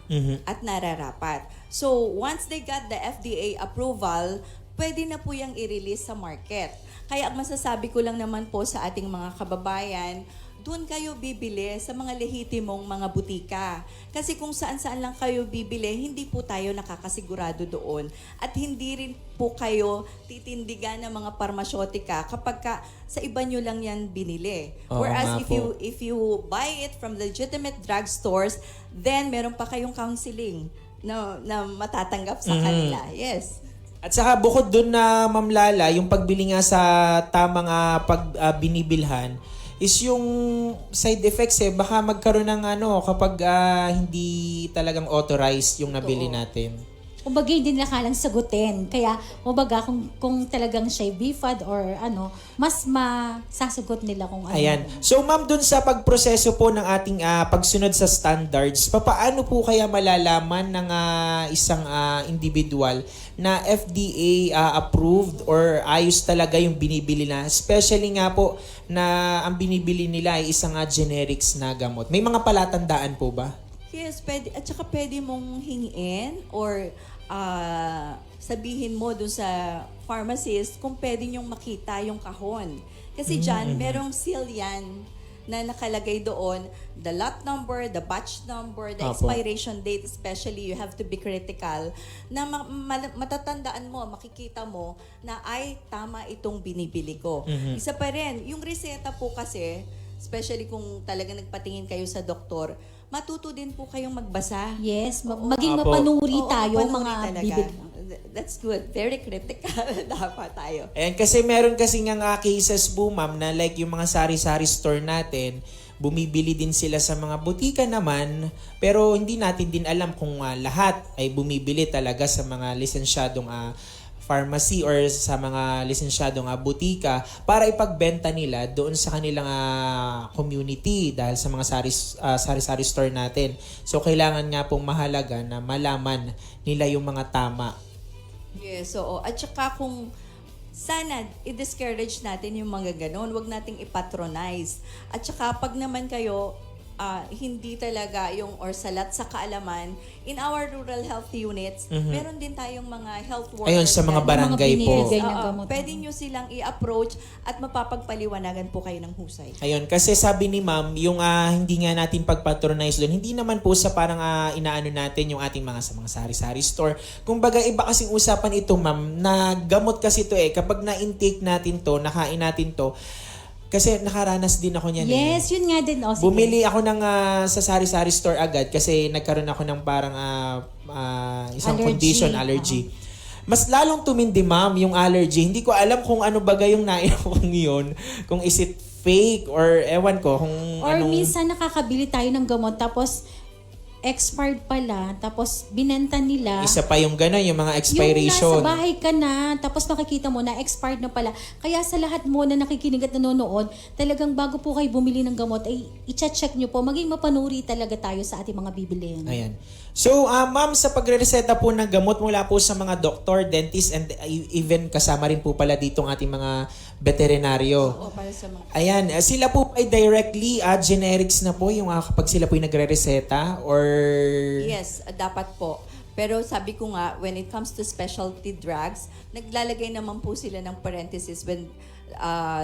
at nararapat. So, once they got the FDA approval, pwede na po yung i-release sa market. Kaya ang masasabi ko lang naman po sa ating mga kababayan, doon kayo bibili sa mga lehitimong mga butika. Kasi kung saan-saan lang kayo bibili, hindi po tayo nakakasigurado doon. At hindi rin po kayo titindigan ng mga parmasyotika kapag sa iba nyo lang yan binili. Oo Whereas nga po. if you buy it from legitimate drugstores, then meron pa kayong counseling na matatanggap sa kanila. Yes. At saka bukod dun na Ma'am Lala, yung pagbili nga sa tamang binibilhan, is yung side effects baka magkaroon ng kapag hindi talagang authorized yung nabili natin. Kumbaga hindi nila kalang sagutin. Kaya, kumbaga kung talagang siya BFAD or mas masasagot nila kung ano. Ayan. So ma'am, dun sa pagproseso po ng ating pagsunod sa standards, papaano po kaya malalaman ng isang individual na FDA approved or ayos talaga yung binibili na? Especially nga po na ang binibili nila ay isang generics na gamot. May mga palatandaan po ba? Yes, pwede. At saka pwede mong hingin or sabihin mo dun sa pharmacist kung pwede nyong makita yung kahon. Kasi dyan, merong seal yan na nakalagay doon, the lot number, the batch number, the Apo. expiration date, especially you have to be critical, na matatandaan mo, makikita mo na ay tama itong binibili ko. Isa pa rin, yung reseta po kasi, especially kung talagang nagpatingin kayo sa doktor, matuto din po kayong magbasa. Yes, maging Apo. mapanuri Oo, tayo mapanuri mga talaga. bibig. That's good. Very critical dapat tayo. And kasi meron kasi nga cases po, ma'am, na like yung mga sari-sari store natin, bumibili din sila sa mga butika naman, pero hindi natin din alam kung lahat ay bumibili talaga sa mga lisensyadong pharmacy or sa mga lisensyadong butika para ipagbenta nila doon sa kanilang community dahil sa mga sari-sari store natin. So kailangan nga pong mahalaga na malaman nila yung mga tama. Yes, oo. At saka kung sana i-discourage natin yung mga ganon, wag nating ipatronize. At saka pag naman kayo hindi talaga yung or salat sa kaalaman, in our rural health units, meron din tayong mga health workers. Ayun, sa mga dyan. barangay po. binibigay na Oo, gamot. pwede nyo silang i-approach at mapapagpaliwanagan po kayo ng husay. Ayun, kasi sabi ni ma'am, yung hindi nga natin pagpatronize doon, hindi naman po sa parang inaano natin yung ating sa mga sari-sari store. Kumbaga, iba kasing usapan ito, ma'am, na gamot kasi ito kapag na-intake natin to, nakain natin to, kasi nakaranas din ako niyan. Yes, yun nga din. Sige. Bumili ako ng sa sari-sari store agad kasi nagkaroon ako ng parang isang Allergy. condition, allergy. Mas lalong tumindi, ma'am, yung allergy. Hindi ko alam kung ano bagay yung nainom kong yun. Kung is it fake or ewan ko kung Or anong... minsan nakakabili tayo ng gamot tapos expired pala, tapos binenta nila. Isa pa yung gano'n, yung mga Yung expiration. nasa bahay ka na, tapos makikita mo na expired na pala. Kaya sa lahat mo na nakikinig at nanonood, talagang bago po kayo bumili ng gamot, ay i-check nyo po. Maging mapanuri talaga tayo sa ating mga bibilihan. Ayan. So, ma'am, sa pagre-reseta po ng gamot mula po sa mga doktor, dentist, and even kasama rin po pala dito ang ating mga veterinaryo. O para sa mga Ayan, sila po ay directly generics na po yung kapag sila po ay nagre-reseta or... Yes, dapat po. Pero sabi ko nga, when it comes to specialty drugs, naglalagay naman po sila ng parenthesis when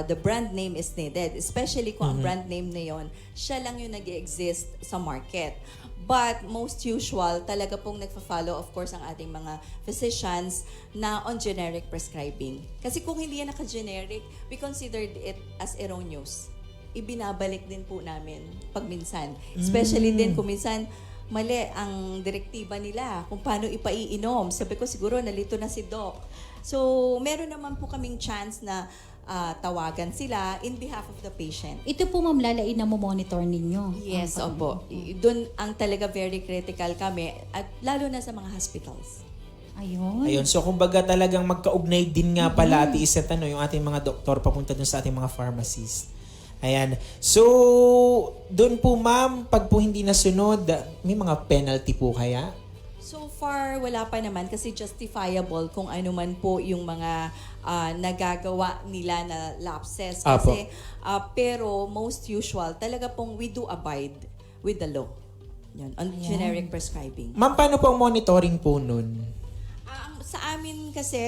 the brand name is needed. Especially kung ang brand name na yon, siya lang yung nag-exist sa market. But most usual, talaga pong nagfa-follow, of course, ang ating mga physicians na on generic prescribing. Kasi kung hindi yan naka-generic, we considered it as erroneous. Ibinabalik din po namin pag minsan. Especially din kung minsan mali ang direktiba nila kung paano ipaiinom. Sabi ko siguro nalito na si Doc. So, meron naman po kaming chance na tawagan sila in behalf of the patient. Ito po, ma'am, lalain na monitor ninyo. Yes, opo. Doon ang talaga very critical kami at lalo na sa mga hospitals. Ayun. Ayun, so kumbaga talagang magkaugnay din nga pala Ate Iset, yung ating mga doktor papunta dun sa ating mga pharmacist. Ayan. So, doon po, ma'am, pag po hindi nasunod, may mga penalty po kaya? So far, wala pa naman kasi justifiable kung ano man po yung mga nagagawa nila na lapses. Kasi, pero most usual, talaga pong we do abide with the law. Yan, on generic prescribing. Ma'am, paano po ang monitoring po nun? Sa amin kasi,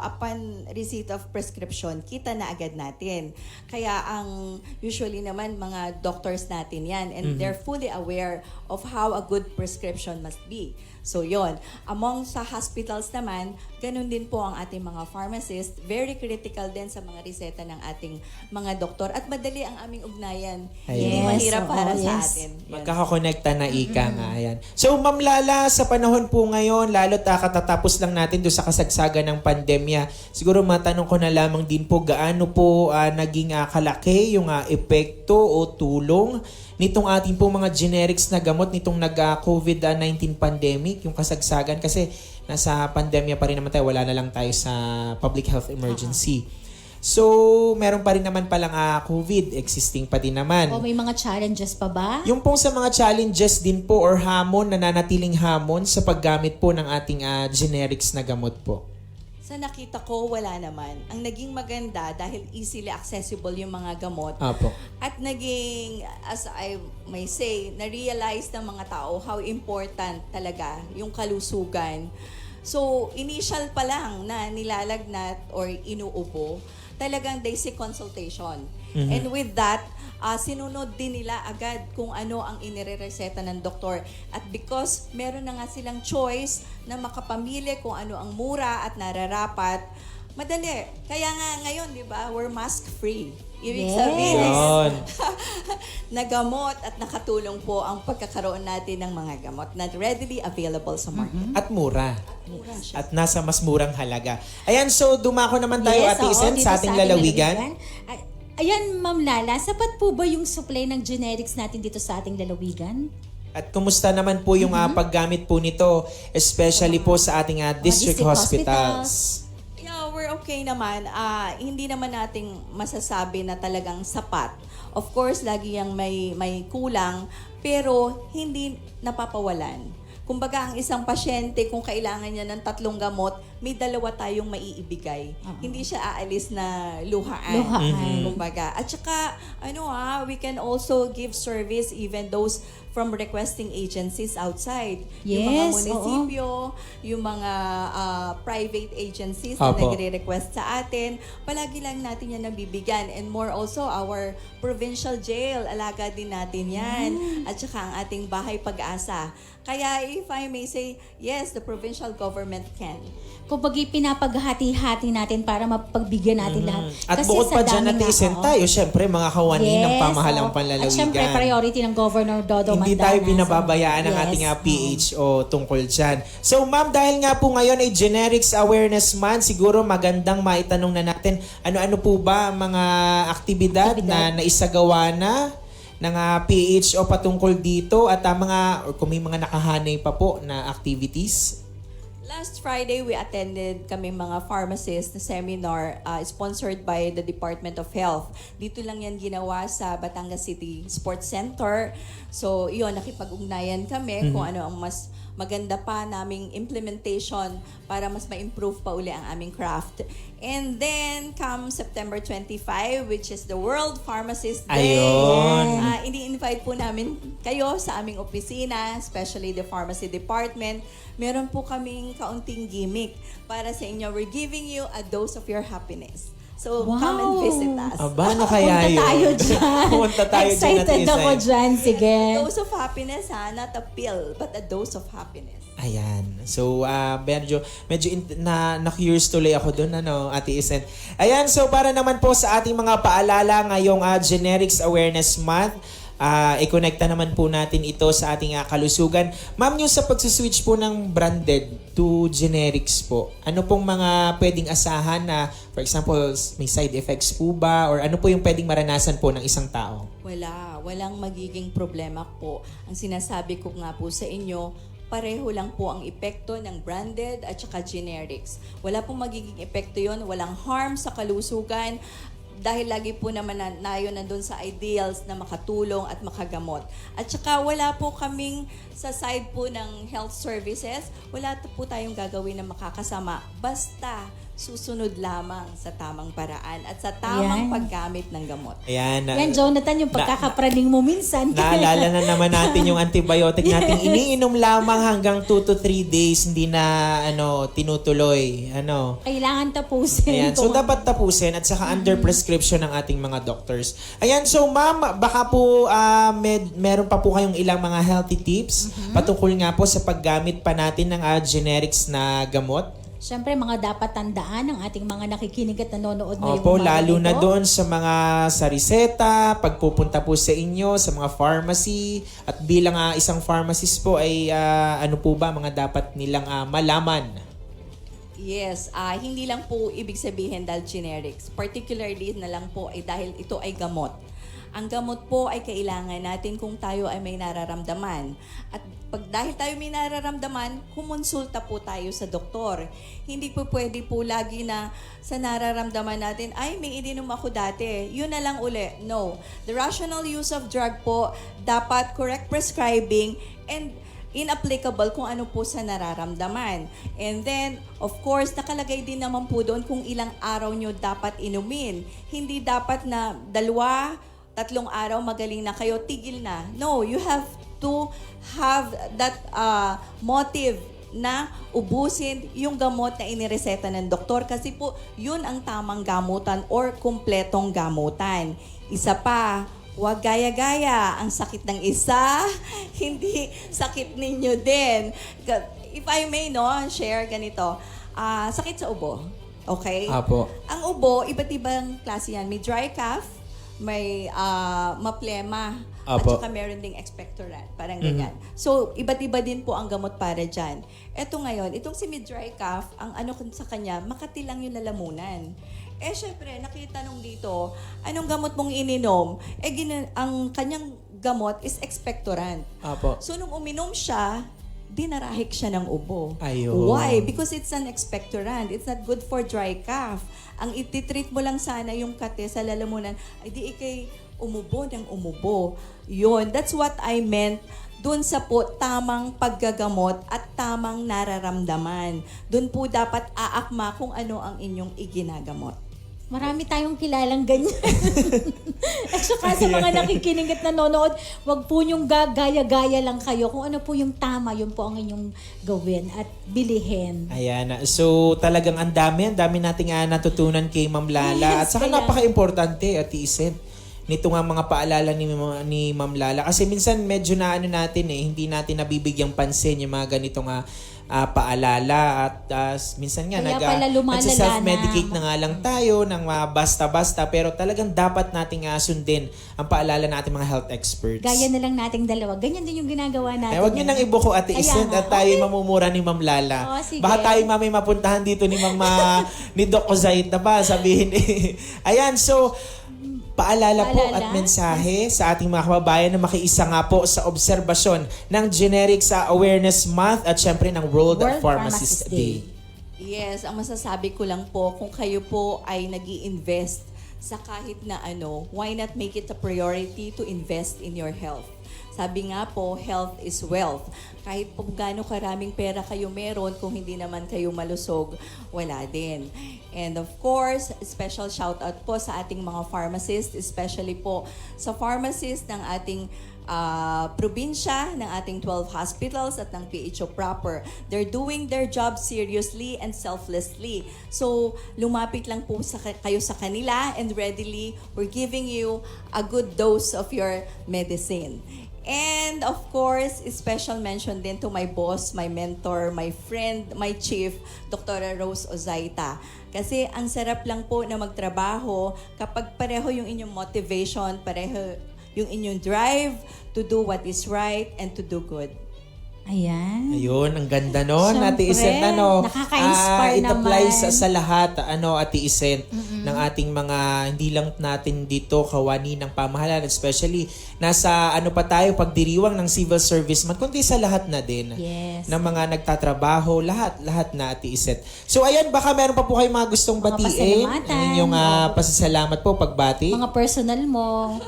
upon receipt of prescription, kita na agad natin. Kaya ang usually naman mga doctors natin yan and they're fully aware of how a good prescription must be. So yon. Among sa hospitals naman, ganun din po ang ating mga pharmacist. Very critical din sa mga reseta ng ating mga doktor. At madali ang aming ugnayan. Hindi Ayun. mahirap para sa yes. atin. Yun. Magkakakonekta na ika nga. Ayan. So, Ma'am Lala, sa panahon po ngayon, lalo't katatapos lang natin doon sa kasagsagan ng pandemya, siguro matanong ko na lamang din po, gaano po naging kalaki yung epekto o tulong nitong ating po mga generics na gamot nitong nag-COVID-19 pandemic, yung kasagsagan, kasi nasa pandemya pa rin naman tayo, wala na lang tayo sa public health emergency. So, meron pa rin naman palang COVID, existing pa din naman. O may mga challenges pa ba? Yung pong sa mga challenges din po or hamon, nananatiling hamon sa paggamit po ng ating generics na gamot po. Sa nakita ko, wala naman. Ang naging maganda dahil easily accessible yung mga gamot. Apo. At naging, as I may say, na-realize ng mga tao how important talaga yung kalusugan. So, initial pa lang na nilalagnat or inuubo, talagang they seek consultation. And with that, sinunod din nila agad kung ano ang inirereseta ng doktor. At because meron na nga silang choice na makapamili kung ano ang mura at nararapat, madali. Kaya nga ngayon, di ba, we're mask-free. Ibig Yes. sabihin, Yun. nagamot at nakatulong po ang pagkakaroon natin ng mga gamot na readily available sa market. At mura. Mura siya. At nasa mas murang halaga. Ayan, so dumako naman tayo, Yes, Ate oo, Isen, dito sa ating lalawigan. Ayan, Ma'am Lala, sapat po ba yung supply ng generics natin dito sa ating lalawigan? At kumusta naman po yung paggamit po nito, especially po sa ating district district hospitals? Yeah, we're okay naman. Hindi naman nating masasabi na talagang sapat. Of course, lagi yung may kulang, pero hindi napapawalan. Kumbaga, ang isang pasyente, kung kailangan niya ng 3 gamot, may 2 tayong maiibigay. Hindi siya aalis na luhaan. Kumbaga. At saka, we can also give service even those from requesting agencies outside. Yung mga Yes, munisipyo, yung mga private agencies na Apo. nagre-request sa atin, palagi lang natin yan nabibigyan. And more also, our provincial jail, alaga din natin yan. At saka ang ating bahay pag-asa. Kaya if I may say, yes, the provincial government can. Kung pinapaghati-hati natin para mapagbigyan natin lahat. At Kasi bukod sa pa dyan, dami Ate nga, Isen, oo. tayo, syempre, mga kawani ng pamahalang oo. panlalawigan. At syempre, priority ng Governor Dodo Hindi Mandanas. tayo binababayaan ng Yes, ating oo. PHO tungkol dyan. So ma'am, dahil nga po ngayon ay Generics Awareness Month, siguro magandang maitanong na natin, ano-ano po ba ang mga aktibidad na naisagawa na ng PHO patungkol dito at or kung may mga nakahanay pa po na activities? Last Friday, we attended kami mga pharmacists na seminar sponsored by the Department of Health. Dito lang yan ginawa sa Batangas City Sports Center. So, yun, nakipag-ugnayan kami kung ano ang mas maganda pa naming implementation para mas ma-improve pa uli ang aming craft. And then, come September 25, which is the World Pharmacist Day. Ayun. Ini-invite po namin kayo sa aming opisina, especially the pharmacy department. Meron po kaming kaunting gimmick para sa inyo. We're giving you a dose of your happiness. So, come and visit us. Aba, ano kaya Punta yun? tayo dyan. Punta tayo dyan, Ate Excited ako Isen. dyan. Sige. Dose of happiness, not a pill, but a dose of happiness. Ayan. So, medyo na-curious tuloy ako doon, Ate Isen. Ayan, so para naman po sa ating mga paalala ngayong Generics Awareness Month, i-connecta naman po natin ito sa ating kalusugan. Ma'am, yung sa pag-switch po ng branded to generics po, ano pong mga pwedeng asahan na, for example, may side effects po ba? Or ano po yung pwedeng maranasan po ng isang tao? Walang magiging problema po. Ang sinasabi ko nga po sa inyo, pareho lang po ang epekto ng branded at saka generics. Wala pong magiging epekto yon, walang harm sa kalusugan, dahil lagi po naman nayo nandun sa ideals na makatulong at makagamot. At saka wala po kaming sa side po ng health services, wala po tayong gagawin na makakasama. Basta susunod lamang sa tamang paraan at sa tamang Ayan. paggamit ng gamot. Ayan. Yan, Jonathan, yung pagkakapraning mo minsan. Naalala na naman natin yung antibiotic natin. Iniinom lamang hanggang 2 to 3 days, hindi na tinutuloy. Kailangan tapusin. Ayan, so dapat tapusin at saka under prescription ng ating mga doctors. Ayan, so ma'am, baka po meron pa po kayong ilang mga healthy tips patungkol nga po sa paggamit pa natin ng generics na gamot. Siyempre, mga dapat tandaan ng ating mga nakikinig at nanonood ngayong Opo, umaga lalo na ito. doon sa mga sa reseta, pagpupunta po sa inyo, sa mga pharmacy, at bilang isang pharmacist po ay ano po ba mga dapat nilang malaman? Yes, hindi lang po ibig sabihin dahil generics. Particularly na lang po ay dahil ito ay gamot. Ang gamot po ay kailangan natin kung tayo ay may nararamdaman. At dahil tayo may nararamdaman, kumonsulta po tayo sa doktor. Hindi po pwede po lagi na sa nararamdaman natin, ay may ininom ako dati, yun na lang uli. No. The rational use of drug po, dapat correct prescribing and inapplicable kung ano po sa nararamdaman. And then, of course, nakalagay din naman po doon kung ilang araw nyo dapat inumin. Hindi dapat na 2, 3 araw magaling na kayo, tigil na. No, you have to have that motive na ubusin yung gamot na inireseta ng doktor kasi po yun ang tamang gamutan or kumpletong gamutan. Isa pa, huwag gaya-gaya. Ang sakit ng isa, hindi sakit ninyo din. If I may share ganito, sakit sa ubo. Okay? Apo. Ang ubo, iba't ibang klase yan. May dry cough, may maplema, at Apo. saka meron ding expectorant. Parang ganyan. So, iba't iba din po ang gamot para dyan. Eto ngayon, itong si dry cough, ang ano sa kanya, makati lang yung lalamunan. Syempre, nakita nung dito, anong gamot mong ininom? Ang kanyang gamot is expectorant. Apo. So, nung uminom siya, dinarahik siya ng ubo. Ayun. Why? Because it's an expectorant. It's not good for dry cough. Ang ititreat mo lang sana yung kate sa lalamunan, ay di ikay umubo ng umubo. Yun. That's what I meant dun sa po tamang paggagamot at tamang nararamdaman. Dun po dapat aakma kung ano ang inyong iginagamot. Marami tayong kilalang ganyan. At saka sa mga nakikinig at nanonood, wag po yung gagaya-gaya lang kayo. Kung ano po yung tama, yun po ang inyong gawin at bilihin. Ayan. So, talagang ang dami nating natutunan kay Ma'am Lala. At Yes, saka kaya- napaka-importante, Ate Isen, nito nga mga paalala ni Ma'am Lala. Kasi minsan medyo natin hindi natin nabibigyang pansin yung mga ganitong paalala at minsan nga Kaya pala lumalala self-medicate na. na nga lang tayo ng basta-basta pero talagang dapat nating sundin ang paalala natin mga health experts. Gaya na lang nating dalawa. Ganyan din yung ginagawa natin. Wag niyo nang ibuko, Ate Kaya Isen, nga. at tayo Okay. mamumura ni Ma'am Lala. Oo, sige. Baka tayo mamay mapuntahan dito ni ni Doc Ozait na ba, sabihin Ayan, so paalala po Paalala. at mensahe sa ating mga kababayan na makiisa nga po sa obserbasyon ng Generics Awareness Month at syempre ng World Pharmacist Day. Yes, ang masasabi ko lang po, kung kayo po ay nag-i-invest sa kahit na ano, why not make it a priority to invest in your health? Sabi nga po, health is wealth. Kahit po gaano karaming pera kayo meron, kung hindi naman kayo malusog, wala din. And of course, special shout out po sa ating mga pharmacists, especially po sa pharmacists ng ating probinsya, ng ating 12 hospitals at ng PHO proper. They're doing their job seriously and selflessly. So, lumapit lang po kayo sa kanila and readily, we're giving you a good dose of your medicine. And of course, special mention din to my boss, my mentor, my friend, my chief, Dr. Rose Ozaita. Kasi ang sarap lang po na magtrabaho kapag pareho yung inyong motivation, pareho yung inyong drive to do what is right and to do good. Ayan. Ayun, ang ganda nun, Siyempre, Ate Isen. nakaka-inspire It applies naman. sa lahat, Ate Isen, ng ating mga, hindi lang natin dito kawani ng pamahalaan, especially nasa pa tayo, pagdiriwang ng civil service man, kundi sa lahat na din. Yes. Ng mga nagtatrabaho, lahat na, Ate Isen. So ayan, baka meron pa po kayo mga gustong Mga batiin. pasalamatan. Ang inyong pasasalamat po, pagbati. Mga personal mo.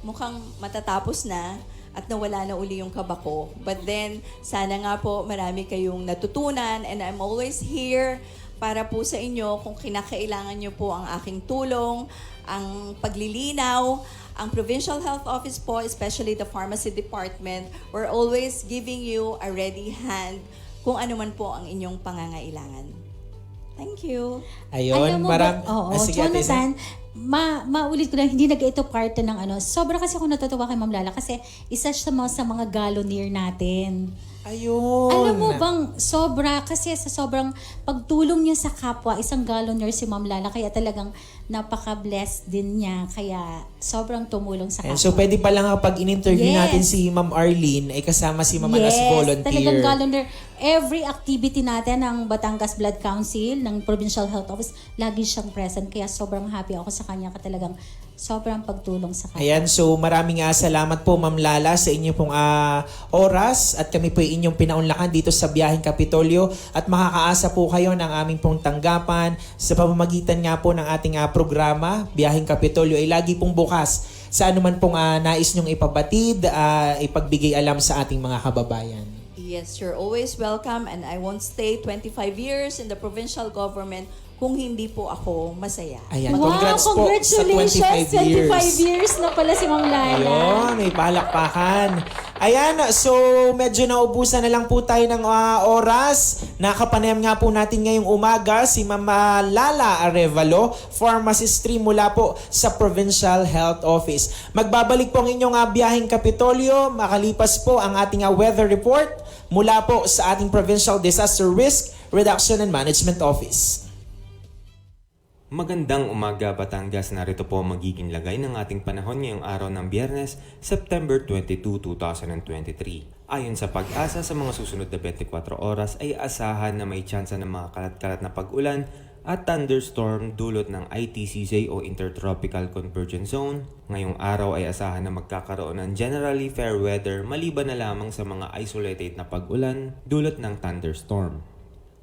Mukhang matatapos na at nawala na uli yung kaba ko. But then, sana nga po marami kayong natutunan and I'm always here para po sa inyo kung kinakailangan nyo po ang aking tulong, ang paglilinaw, ang Provincial Health Office po, especially the Pharmacy Department, we're always giving you a ready hand kung ano man po ang inyong pangangailangan. Thank you. Ayun, Alam mo oo, sige, Ate Isen. Jonathan, maulit ko lang, hindi ito parte ng sobra kasi ako natutuwa kay Ma'am Lala kasi isa siya sa mga galonier natin. Ayun. Alam mo bang sobra, kasi sa sobrang pagtulong niya sa kapwa, isang galonier si Ma'am Lala, kaya talagang napaka-blessed din niya, kaya sobrang tumulong sa Ayan, kapwa. so pwede pa lang kapag in-interview Yes. natin si Ma'am Arlene, ay kasama si Ma'am as volunteer. Talagang galonier. Every activity natin ng Batangas Blood Council, ng Provincial Health Office, lagi siyang present. Kaya sobrang happy ako sa kanya, talagang sobrang pagtulong sa kanya. Ayan, so maraming salamat po Ma'am Lala sa inyo pong oras at kami po inyong pinaunlakan dito sa Biyaheng Kapitolyo at makakaasa po kayo ng aming pong tanggapan sa pamamagitan nga po ng ating programa Biyaheng Kapitolyo ay lagi pong bukas sa anuman pong nais nyong ipabatid, ipagbigay alam sa ating mga kababayan. Yes, you're always welcome and I won't stay 25 years in the provincial government kung hindi po ako masaya. Ayan, Wow, congrats po sa congratulations! 25 years. 25 years na pala si Ma'am Lala. Ayun, may palakpakan. Ayan, so medyo naubusan na lang po tayo ng oras. Nakapanayam nga po natin ngayong umaga si Mama Lala Arevalo, Pharmacist 3 mula po sa Provincial Health Office. Magbabalik po ang inyong biyaheng Kapitolyo, makalipas po ang ating weather report mula po sa ating Provincial Disaster Risk Reduction and Management Office. Magandang umaga Batangas, narito po ang magiging lagay ng ating panahon ngayong araw ng Biyernes, September 22, 2023. Ayon sa pag-asa, sa mga susunod na 24 oras ay asahan na may tsansa ng mga kalat-kalat na pag-ulan at thunderstorm dulot ng ITCZ o Intertropical Convergence Zone. Ngayong araw ay asahan na magkakaroon ng generally fair weather maliban na lamang sa mga isolated na pag-ulan dulot ng thunderstorm.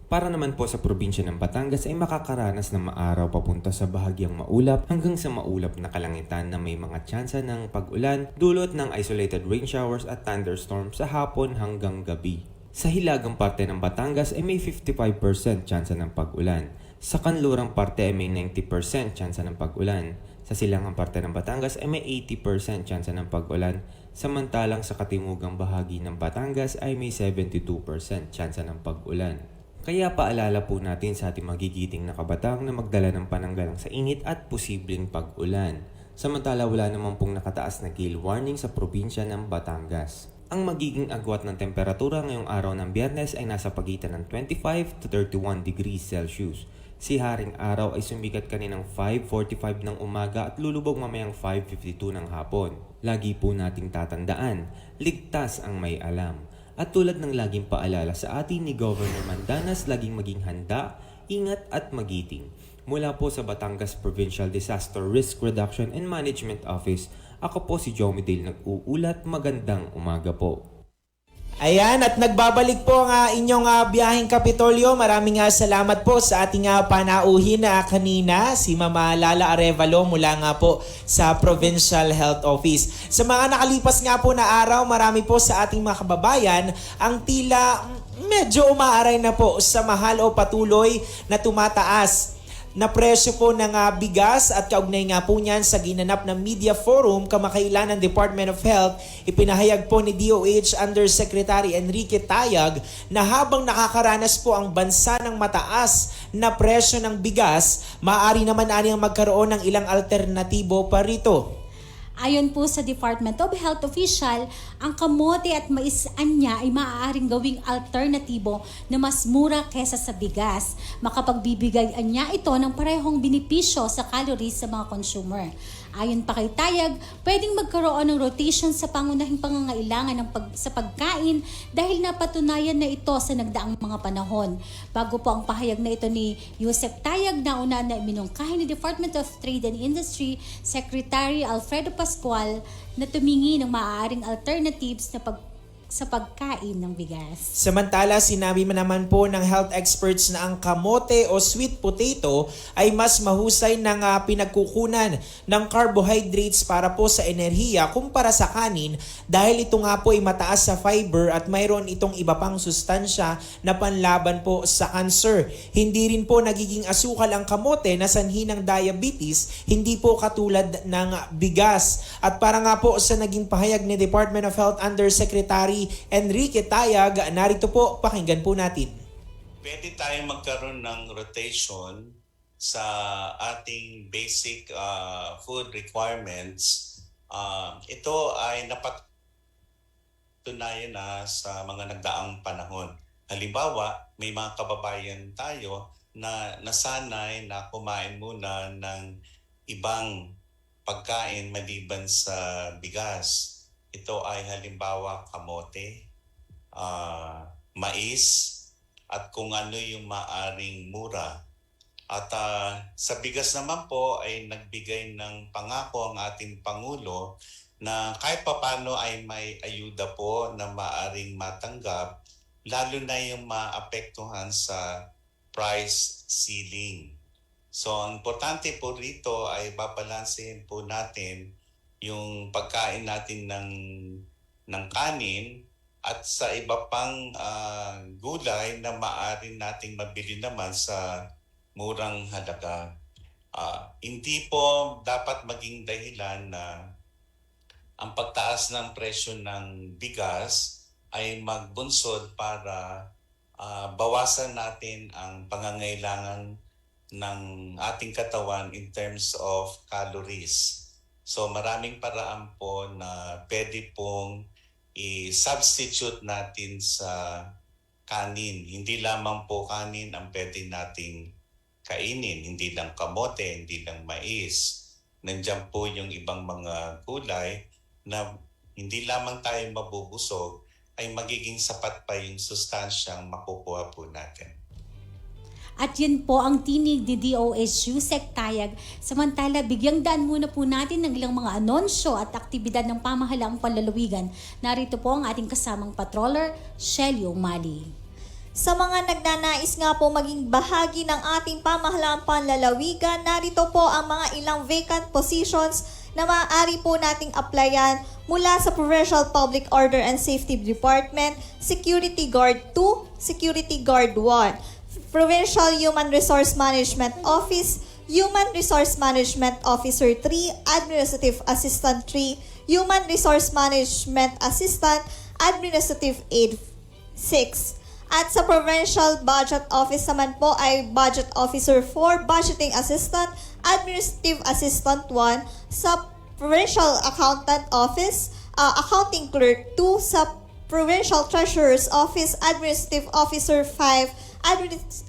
Para naman po sa probinsya ng Batangas ay makakaranas ng maaraw papunta sa bahagyang maulap hanggang sa maulap na kalangitan na may mga tsansa ng pag-ulan dulot ng isolated rain showers at thunderstorms sa hapon hanggang gabi. Sa hilagang parte ng Batangas ay may 55% tsansa ng pag-ulan. Sa kanlurang parte ay may 90% tsansa ng pag-ulan. Sa silangang parte ng Batangas ay may 80% tsansa ng pag-ulan. Samantalang sa katimugang bahagi ng Batangas ay may 72% tsansa ng pag-ulan. Kaya paalala po natin sa ating magigiting na kabataan na magdala ng pananggalang sa init at posibleng pag-ulan. Samantala wala naman pong nakataas na gale warning sa probinsya ng Batangas. Ang magiging agwat ng temperatura ngayong araw ng Biyernes ay nasa pagitan ng 25 to 31 degrees Celsius. Si Haring Araw ay sumikat kaninang 5:45 ng umaga at lulubog mamayang 5:52 ng hapon. Lagi po nating tatandaan, ligtas ang may alam. At tulad ng laging paalala sa atin ni Governor Mandanas, laging maging handa, ingat at magiting. Mula po sa Batangas Provincial Disaster Risk Reduction and Management Office, ako po si Jomidale nag-uulat. Magandang umaga po. Ayan, at nagbabalik po ang inyong biyaheng Kapitolyo. Maraming salamat po sa ating panauhin kanina, si Mama Lala Arevalo mula nga po sa Provincial Health Office. Sa mga nakalipas nga po na araw, marami po sa ating mga kababayan ang tila medyo umaaray na po sa mahal o patuloy na tumataas na presyo po ng bigas at kaugnay nga po niyan sa ginanap na media forum kamakailan ng Department of Health, ipinahayag po ni DOH Undersecretary Enrique Tayag na habang nakakaranas po ang bansa ng mataas na presyo ng bigas, maaari naman aniyang magkaroon ng ilang alternatibo pa rito. Ayon po sa Department of Health official, ang kamote at mais-an niya ay maaaring gawing alternatibo na mas mura kesa sa bigas. Makapagbibigay niya ito ng parehong benepisyo sa calories sa mga consumer. Ayon pa kay Tayag, pwedeng magkaroon ng rotation sa pangunahing pangangailangan sa pagkain dahil napatunayan na ito sa nagdaang mga panahon. Bago po ang pahayag na ito ni Yusek Tayag, nauna na iminungkahi ni Department of Trade and Industry Secretary Alfredo Pascual na tumingi ng maaaring alternatives sa pagkain ng bigas. Samantala, sinabi naman po ng health experts na ang kamote o sweet potato ay mas mahusay ng pinagkukunan ng carbohydrates para po sa enerhiya kumpara sa kanin dahil ito nga po ay mataas sa fiber at mayroon itong iba pang sustansya na panlaban po sa cancer. Hindi rin po nagiging asukal ang kamote na sanhi ng diabetes, hindi po katulad ng bigas. At para nga po sa naging pahayag ni Department of Health Undersecretary Enrique Tayag, narito po, pakinggan po natin. Pwede tayong magkaroon ng rotation sa ating basic food requirements. Ito ay napatunayan na sa mga nagdaang panahon. Halimbawa, may mga kababayan tayo na nasanay na kumain muna ng ibang pagkain maliban sa bigas. Ito ay halimbawa kamote, mais, at kung ano yung maaring mura. At sa bigas naman po ay nagbigay ng pangako ang ating Pangulo na kahit papano ay may ayuda po na maaring matanggap, lalo na yung maapektuhan sa price ceiling. So ang importante po rito ay babalansehin po natin yung pagkain natin ng kanin at sa iba pang gulay na maaari nating mabili naman sa murang halaga. Hindi po dapat maging dahilan na ang pagtaas ng presyo ng bigas ay magbunsod para bawasan natin ang pangangailangan ng ating katawan in terms of calories. So maraming paraan po na pwede pong i-substitute natin sa kanin. Hindi lamang po kanin ang pwede nating kainin. Hindi lang kamote, hindi lang mais. Nandiyan po yung ibang mga gulay na hindi lamang tayo mabubusog, ay magiging sapat pa yung sustansyang makukuha po natin. At yun po ang tinig ni DOH Yusek Tayag. Samantala, bigyang daan muna po natin ng ilang mga anonsyo at aktibidad ng pamahalaang panlalawigan. Narito po ang ating kasamang patroller, Shelly Umali. Sa mga nagnanais nga po maging bahagi ng ating pamahalaang panlalawigan, narito po ang mga ilang vacant positions na maaari po nating applyan mula sa Provincial Public Order and Safety Department, Security Guard 2, Security Guard 1, Provincial Human Resource Management Office, Human Resource Management Officer 3, Administrative Assistant 3, Human Resource Management Assistant, Administrative Aid 6. At sa Provincial Budget Office naman po ay Budget Officer 4, Budgeting Assistant, Administrative Assistant 1, sa Provincial Accountant Office, Accounting Clerk 2, sa Provincial Treasurer's Office, Administrative Officer 5,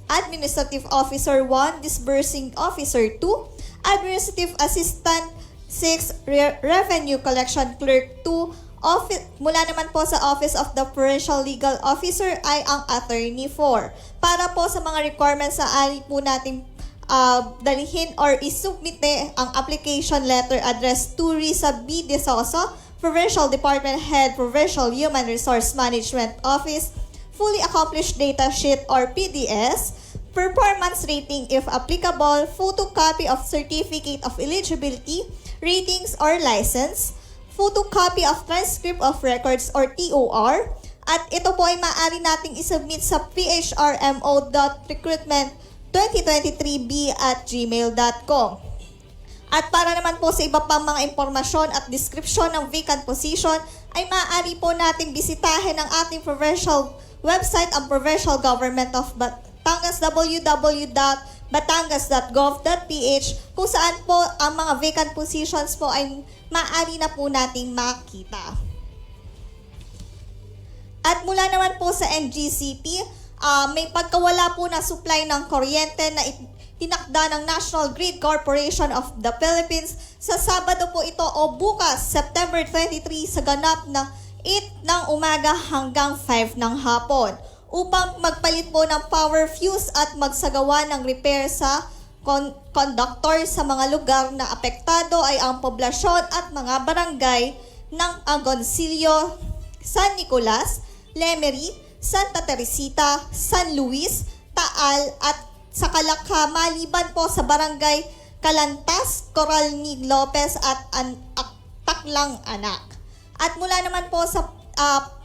Administrative Officer 1, Disbursing Officer 2, Administrative Assistant 6, Revenue Collection Clerk 2, mula naman po sa Office of the Provincial Legal Officer ay ang Attorney 4. Para po sa mga requirements na ari po natin dalihin or isubmite ang application letter address to Risa B. De Sosa, Provincial Department Head, Provincial Human Resource Management Office, Fully Accomplished Data Sheet or PDS, Performance Rating if applicable, photocopy of Certificate of Eligibility, Ratings or License, photocopy of Transcript of Records or TOR, at ito po ay maaari nating isubmit sa phrmo.recruitment2023b@gmail.com. At para naman po sa iba pang mga impormasyon at description ng vacant position, ay maaari po nating bisitahin ang ating provincial website, ang Provincial Government of Batangas, www.batangas.gov.ph, kung saan po ang mga vacant positions po ay maaari na po nating makita. At mula naman po sa NGCP, may pagkawala po na supply ng kuryente na tinakda ng National Grid Corporation of the Philippines sa Sabado po ito o bukas, September 23, sa ganap na 8 ng umaga hanggang 5 ng hapon upang magpalit po ng power fuse at magsagawa ng repair sa conductor sa mga lugar na apektado ay ang poblasyon at mga barangay ng Agoncillo, San Nicolas, Lemery, Santa Teresita, San Luis, Taal at sa Calacca, maliban po sa barangay Calantas, Coral Nig Lopez at Taklang Anak. At mula naman po sa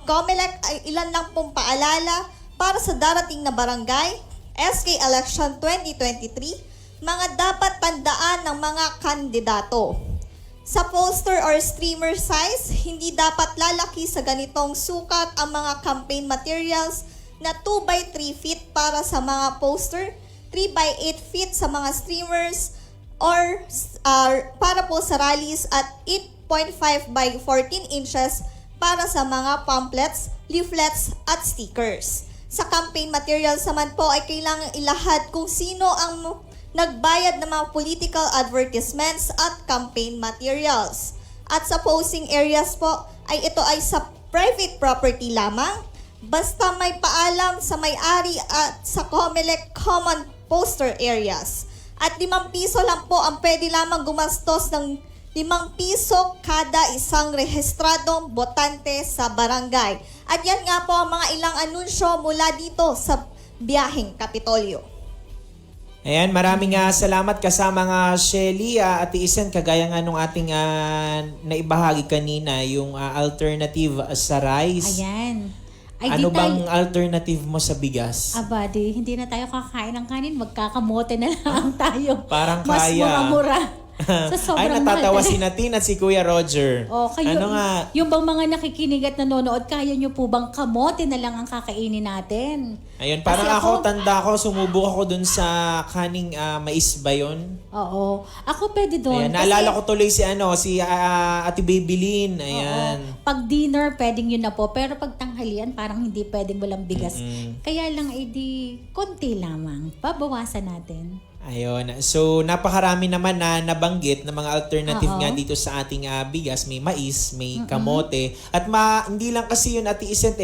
COMELEC ay ilan lang pong paalala para sa darating na barangay SK Election 2023, mga dapat tandaan ng mga kandidato. Sa poster or streamer size, hindi dapat lalaki sa ganitong sukat ang mga campaign materials na 2x3 feet para sa mga poster, 3x8 feet sa mga streamers, or para po sa rallies at 8.5 by 14 inches para sa mga pamphlets, leaflets at stickers. Sa campaign materials naman po ay kailangan ilahad kung sino ang nagbayad ng mga political advertisements at campaign materials. At sa posting areas po ay ito ay sa private property lamang, basta may paalam sa may-ari at sa COMELEC common poster areas. At 5 piso lang po ang pwede lamang gumastos ng 5 piso kada isang rehistradong botante sa barangay. At yan nga po ang mga ilang anunsyo mula dito sa Biyaheng Kapitolyo. Ayan, maraming salamat kasama nga Shelly at Isen, kagaya nga nung ating naibahagi kanina, yung alternative sa rice. Ayan. Ay, Ano di tayo- bang alternative mo sa bigas? Aba, hindi na tayo kakain ng kanin, magkakamote na lang tayo. Parang Mas kaya. mura-mura. Sa Ay, sobrang natatawa mahal si talaga. Natin at si Kuya Roger. Kayo, Ano nga? yung bang mga nakikinig at nanonood, kaya nyo po bang kamote na lang ang kakainin natin? Ayun, parang Kasi ako, tanda ko, sumubok ako dun sa kaning mais ba yun? Oo. Ako pwede doon. Ayan, naalala ko tuloy si Ate Babylin. Ayan. Pag dinner, pwedeng yun na po. Pero pag tanghalian, parang hindi pwedeng walang bigas. Kaya lang, edi, konti lamang. Babawasan natin. Ayun. So, napakarami naman na nabanggit na mga alternative Oo. nga dito sa ating bigas. May mais, may kamote. At hindi lang kasi yun, Ate Isent,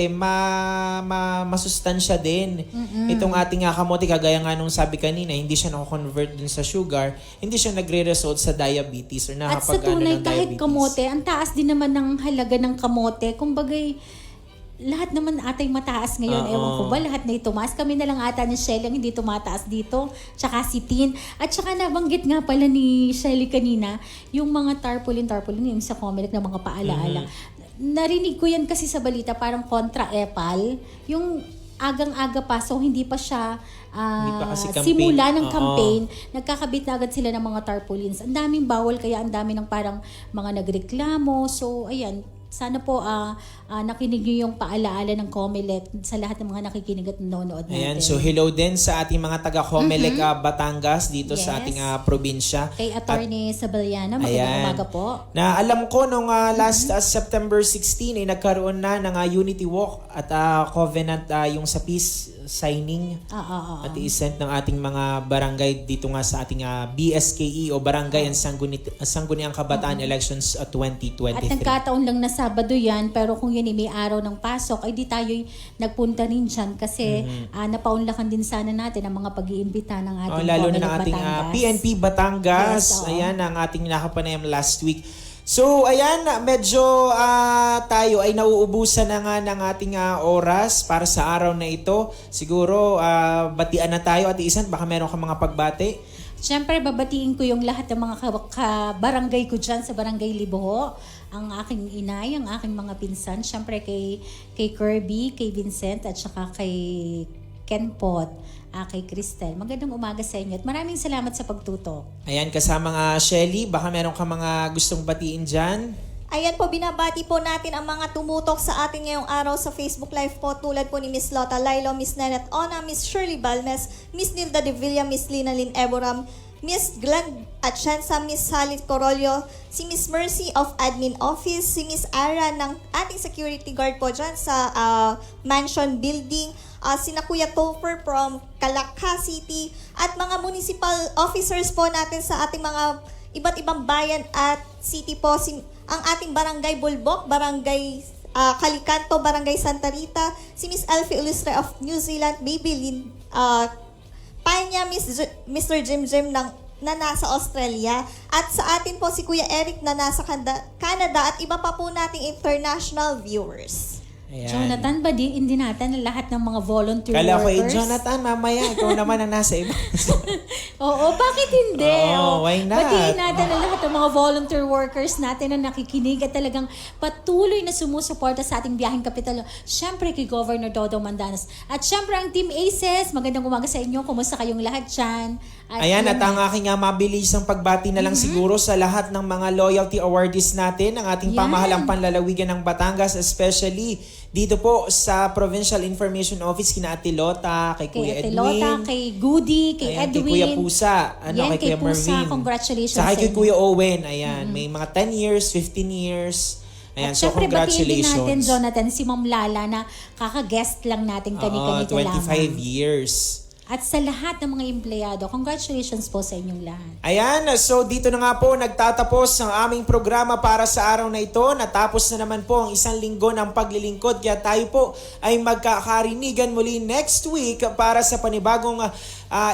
masustansya din. Itong ating kamote, kagaya nga nung sabi kanina, hindi siya nako-convert dun sa sugar, hindi siya nagre-result sa diabetes or At sa nakapag-ano tunay, ng kahit diabetes. kamote, ang taas din naman ng halaga ng kamote. Kumbagay, lahat naman atay mataas ngayon. Oo. Ewan ko ba, lahat na tumaas. Kami na lang ata ni Shelly ang hindi tumataas dito. Tsaka si Tin. At tsaka nabanggit nga pala ni Shelly kanina, yung mga tarpaulin, yung sa Comelec na mga paalaala. Narinig ko yan kasi sa balita, parang kontra-epal. Yung agang-aga pa, so hindi pa siya Hindi pa kasi campaign. simula ng Oo. campaign, nagkakabit na agad sila ng mga tarpaulins. Ang daming bawal, kaya ang dami ng parang mga nagreklamo. So, ayan, sana po nakinig niyo yung paalaala ng Comelec sa lahat ng mga nakikinig at nanonood natin. Ayan, so hello din sa ating mga taga-Comelec Batangas dito sa Yes. ating probinsya. Kay Attorney Sabaliana, magandang Ayan. umaga po. Na alam ko nung last September 16 ay nagkaroon na ng Unity Walk at Covenant yung sa peace signing at i-send ng ating mga barangay dito nga sa ating BSKE o Barangay and Sangguniang Kabataan Elections 2023. At nagkataon lang na Sabado yan, pero kung yun ay may araw ng pasok, ay di tayo'y nagpunta rin dyan kasi napaunlakan din sana natin ang mga pag-iimbita ng ating lalo na ng Comelec ating Batangas. PNP Batangas. Yes, oo. Ayan ang ating nakapanayam last week. So, ayan, medyo tayo ay nauubusan na nga ng ating oras para sa araw na ito. Siguro, batian na tayo at isan, baka meron ka mga pagbati. Siyempre, babatiin ko yung lahat ng mga kabarangay ko dyan sa Barangay Liboho. Ang aking inay, ang aking mga pinsan. Siyempre kay Kirby, kay Vincent, at saka kay Ken Pot, kay Cristel. Magandang umaga sa inyo at maraming salamat sa pagtuto. Ayan, kasama nga Shelly, baka meron ka mga gustong batiin dyan. Ayan po, binabati po natin ang mga tumutok sa atin ngayong araw sa Facebook Live po, tulad po ni Miss Lota Lailo, Miss Nanette Ona, Miss Shirley Balmes, Miss Nilda De Villa, Miss Lina Lynn Eboram, Miss Glenn Atienza, Miss Sally Corolio, si Miss Mercy of Admin Office, si Miss Ara ng ating security guard po dyan sa mansion building, sina Kuya Topher from Calacca City, at mga municipal officers po natin sa ating mga iba't ibang bayan at city po, ang ating Barangay Bulbok, Barangay Calicanto, Barangay Santa Rita, si Miss Elfie Ulustre of New Zealand, Baby Lynn Panya, Mr. Jim na nasa Australia, at sa atin po si Kuya Eric na nasa Canada, at iba pa po nating international viewers. Ayan. Jonathan, badiin din natin ang lahat ng mga volunteer Kala ko, workers. Jonathan, mamaya, ikaw naman ang nasa iba. Oo, bakit hindi? Oo, why not? Batiin natin ang lahat ng mga volunteer workers natin na nakikinig at talagang patuloy na sumusuporta sa ating biyaheng Kapitolyo. Siyempre kay Governor Dodong Mandanas. At siyempre ang Team Aces, magandang umaga sa inyo. Kumusta kayong lahat dyan? Ayan, at ang aking mabilisang pagbati na lang siguro sa lahat ng mga loyalty awardees natin, ang ating Yan. pamahalang panlalawigan ng Batangas, especially dito po sa Provincial Information Office, kina Ate Lota, kay Kuya Ate Edwin, Lota, kay Goody, kay ayan, Edwin. kay Kuya Pusa, Yan, kay Kuya Pusa, Mervin. congratulations Saka sa kay inyo. Kuya Owen, ayan, may mga 10 years, 15 years. Ayan, At so syempre, batiin din congratulations. natin, Jonathan, si Ma'am Lala na kaka-guest lang natin kani-kanito 25 lamang. years. At sa lahat ng mga empleyado, congratulations po sa inyong lahat. Ayan, so dito na nga po nagtatapos ang aming programa para sa araw na ito. Natapos na naman po ang isang linggo ng paglilingkod. Kaya tayo po ay magkakarinigan muli next week para sa panibagong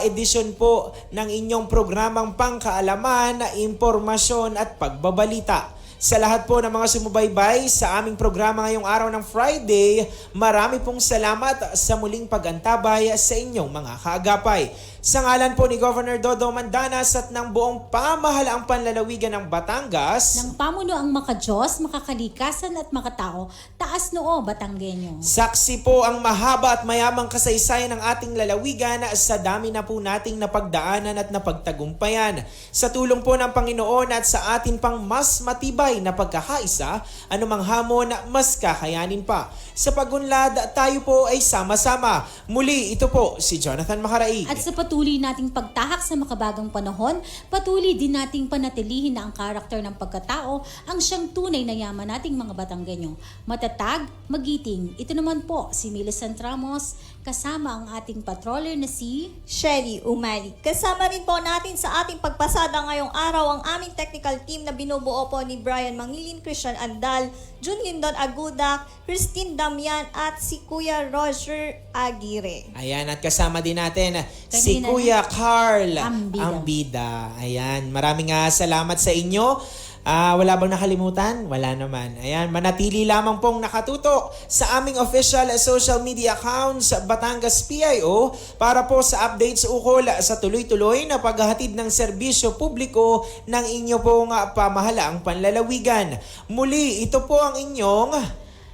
edisyon po ng inyong programang pangkaalaman, impormasyon at pagbabalita. Sa lahat po ng mga sumubaybay sa aming programa ngayong araw ng Friday, marami pong salamat sa muling pag-antabay sa inyong mga kaagapay. Sa ngalan po ni Governor Dodo Mandanas at ng buong pamahalaang panlalawigan ng Batangas, Ng pamunuang makadiyos, makakalikasan at makatao, taas noo Batanggenyo. saksi po ang mahaba at mayamang kasaysayan ng ating lalawigan sa dami na po nating napagdaanan at napagtagumpayan. Sa tulong po ng Panginoon at sa atin pang mas matibay na pagkakaisa, anumang hamon mas kakayanin pa. Sa pagunlad, tayo po ay sama-sama. Muli, ito po si Jonathan Macaraig. At sa patuloy nating pagtahak sa makabagang panahon, patuloy din nating panatilihin na ang karakter ng pagkatao ang siyang tunay na yaman nating mga Batanggenyo. Matatag, magiting. Ito naman po si Millicent Ramos, kasama ang ating patroller na si... Shelly Umali. Kasama rin po natin sa ating pagpasada ngayong araw ang aming technical team na binubuo po ni Brian Mangilin, Christian Andal, Jun Lindon Aguda, Christine Damian at si Kuya Roger Aguirre. Ayan, at kasama din natin si Kanina Kuya Carl Ambida. Ambida. Ayan, maraming salamat sa inyo. Wala bang nakalimutan? Wala naman. Ayan, manatili lamang pong nakatuto sa aming official social media accounts Batangas PIO para po sa updates ukol sa tuloy-tuloy na paghahatid ng serbisyo publiko ng inyo pong pamahalaang panlalawigan. Muli, ito po ang inyong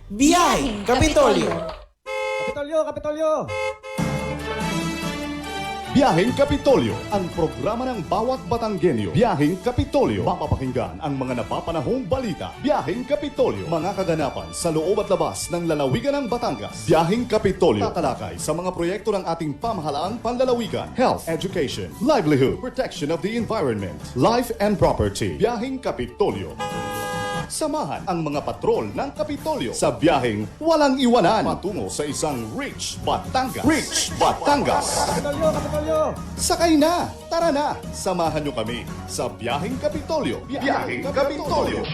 Biyaheng Kapitolyo. Biyaheng Kapitolyo, ang programa ng bawat Batanggenyo. Biyaheng Kapitolyo, mapapakinggan ang mga napapanahong balita. Biyaheng Kapitolyo, mga kaganapan sa loob at labas ng lalawigan ng Batangas. Biyaheng Kapitolyo, tatalakay sa mga proyekto ng ating pamahalaang panlalawigan. Health, education, livelihood, protection of the environment, life and property. Biyaheng Kapitolyo. Samahan ang mga patrol ng Kapitolyo sa biyaheng walang iwanan patungo sa isang Rich Batangas. Rich Batangas! Kapitolyo! Sakay na! Tara na! Samahan nyo kami sa biyaheng Kapitolyo. Biyaheng Kapitolyo!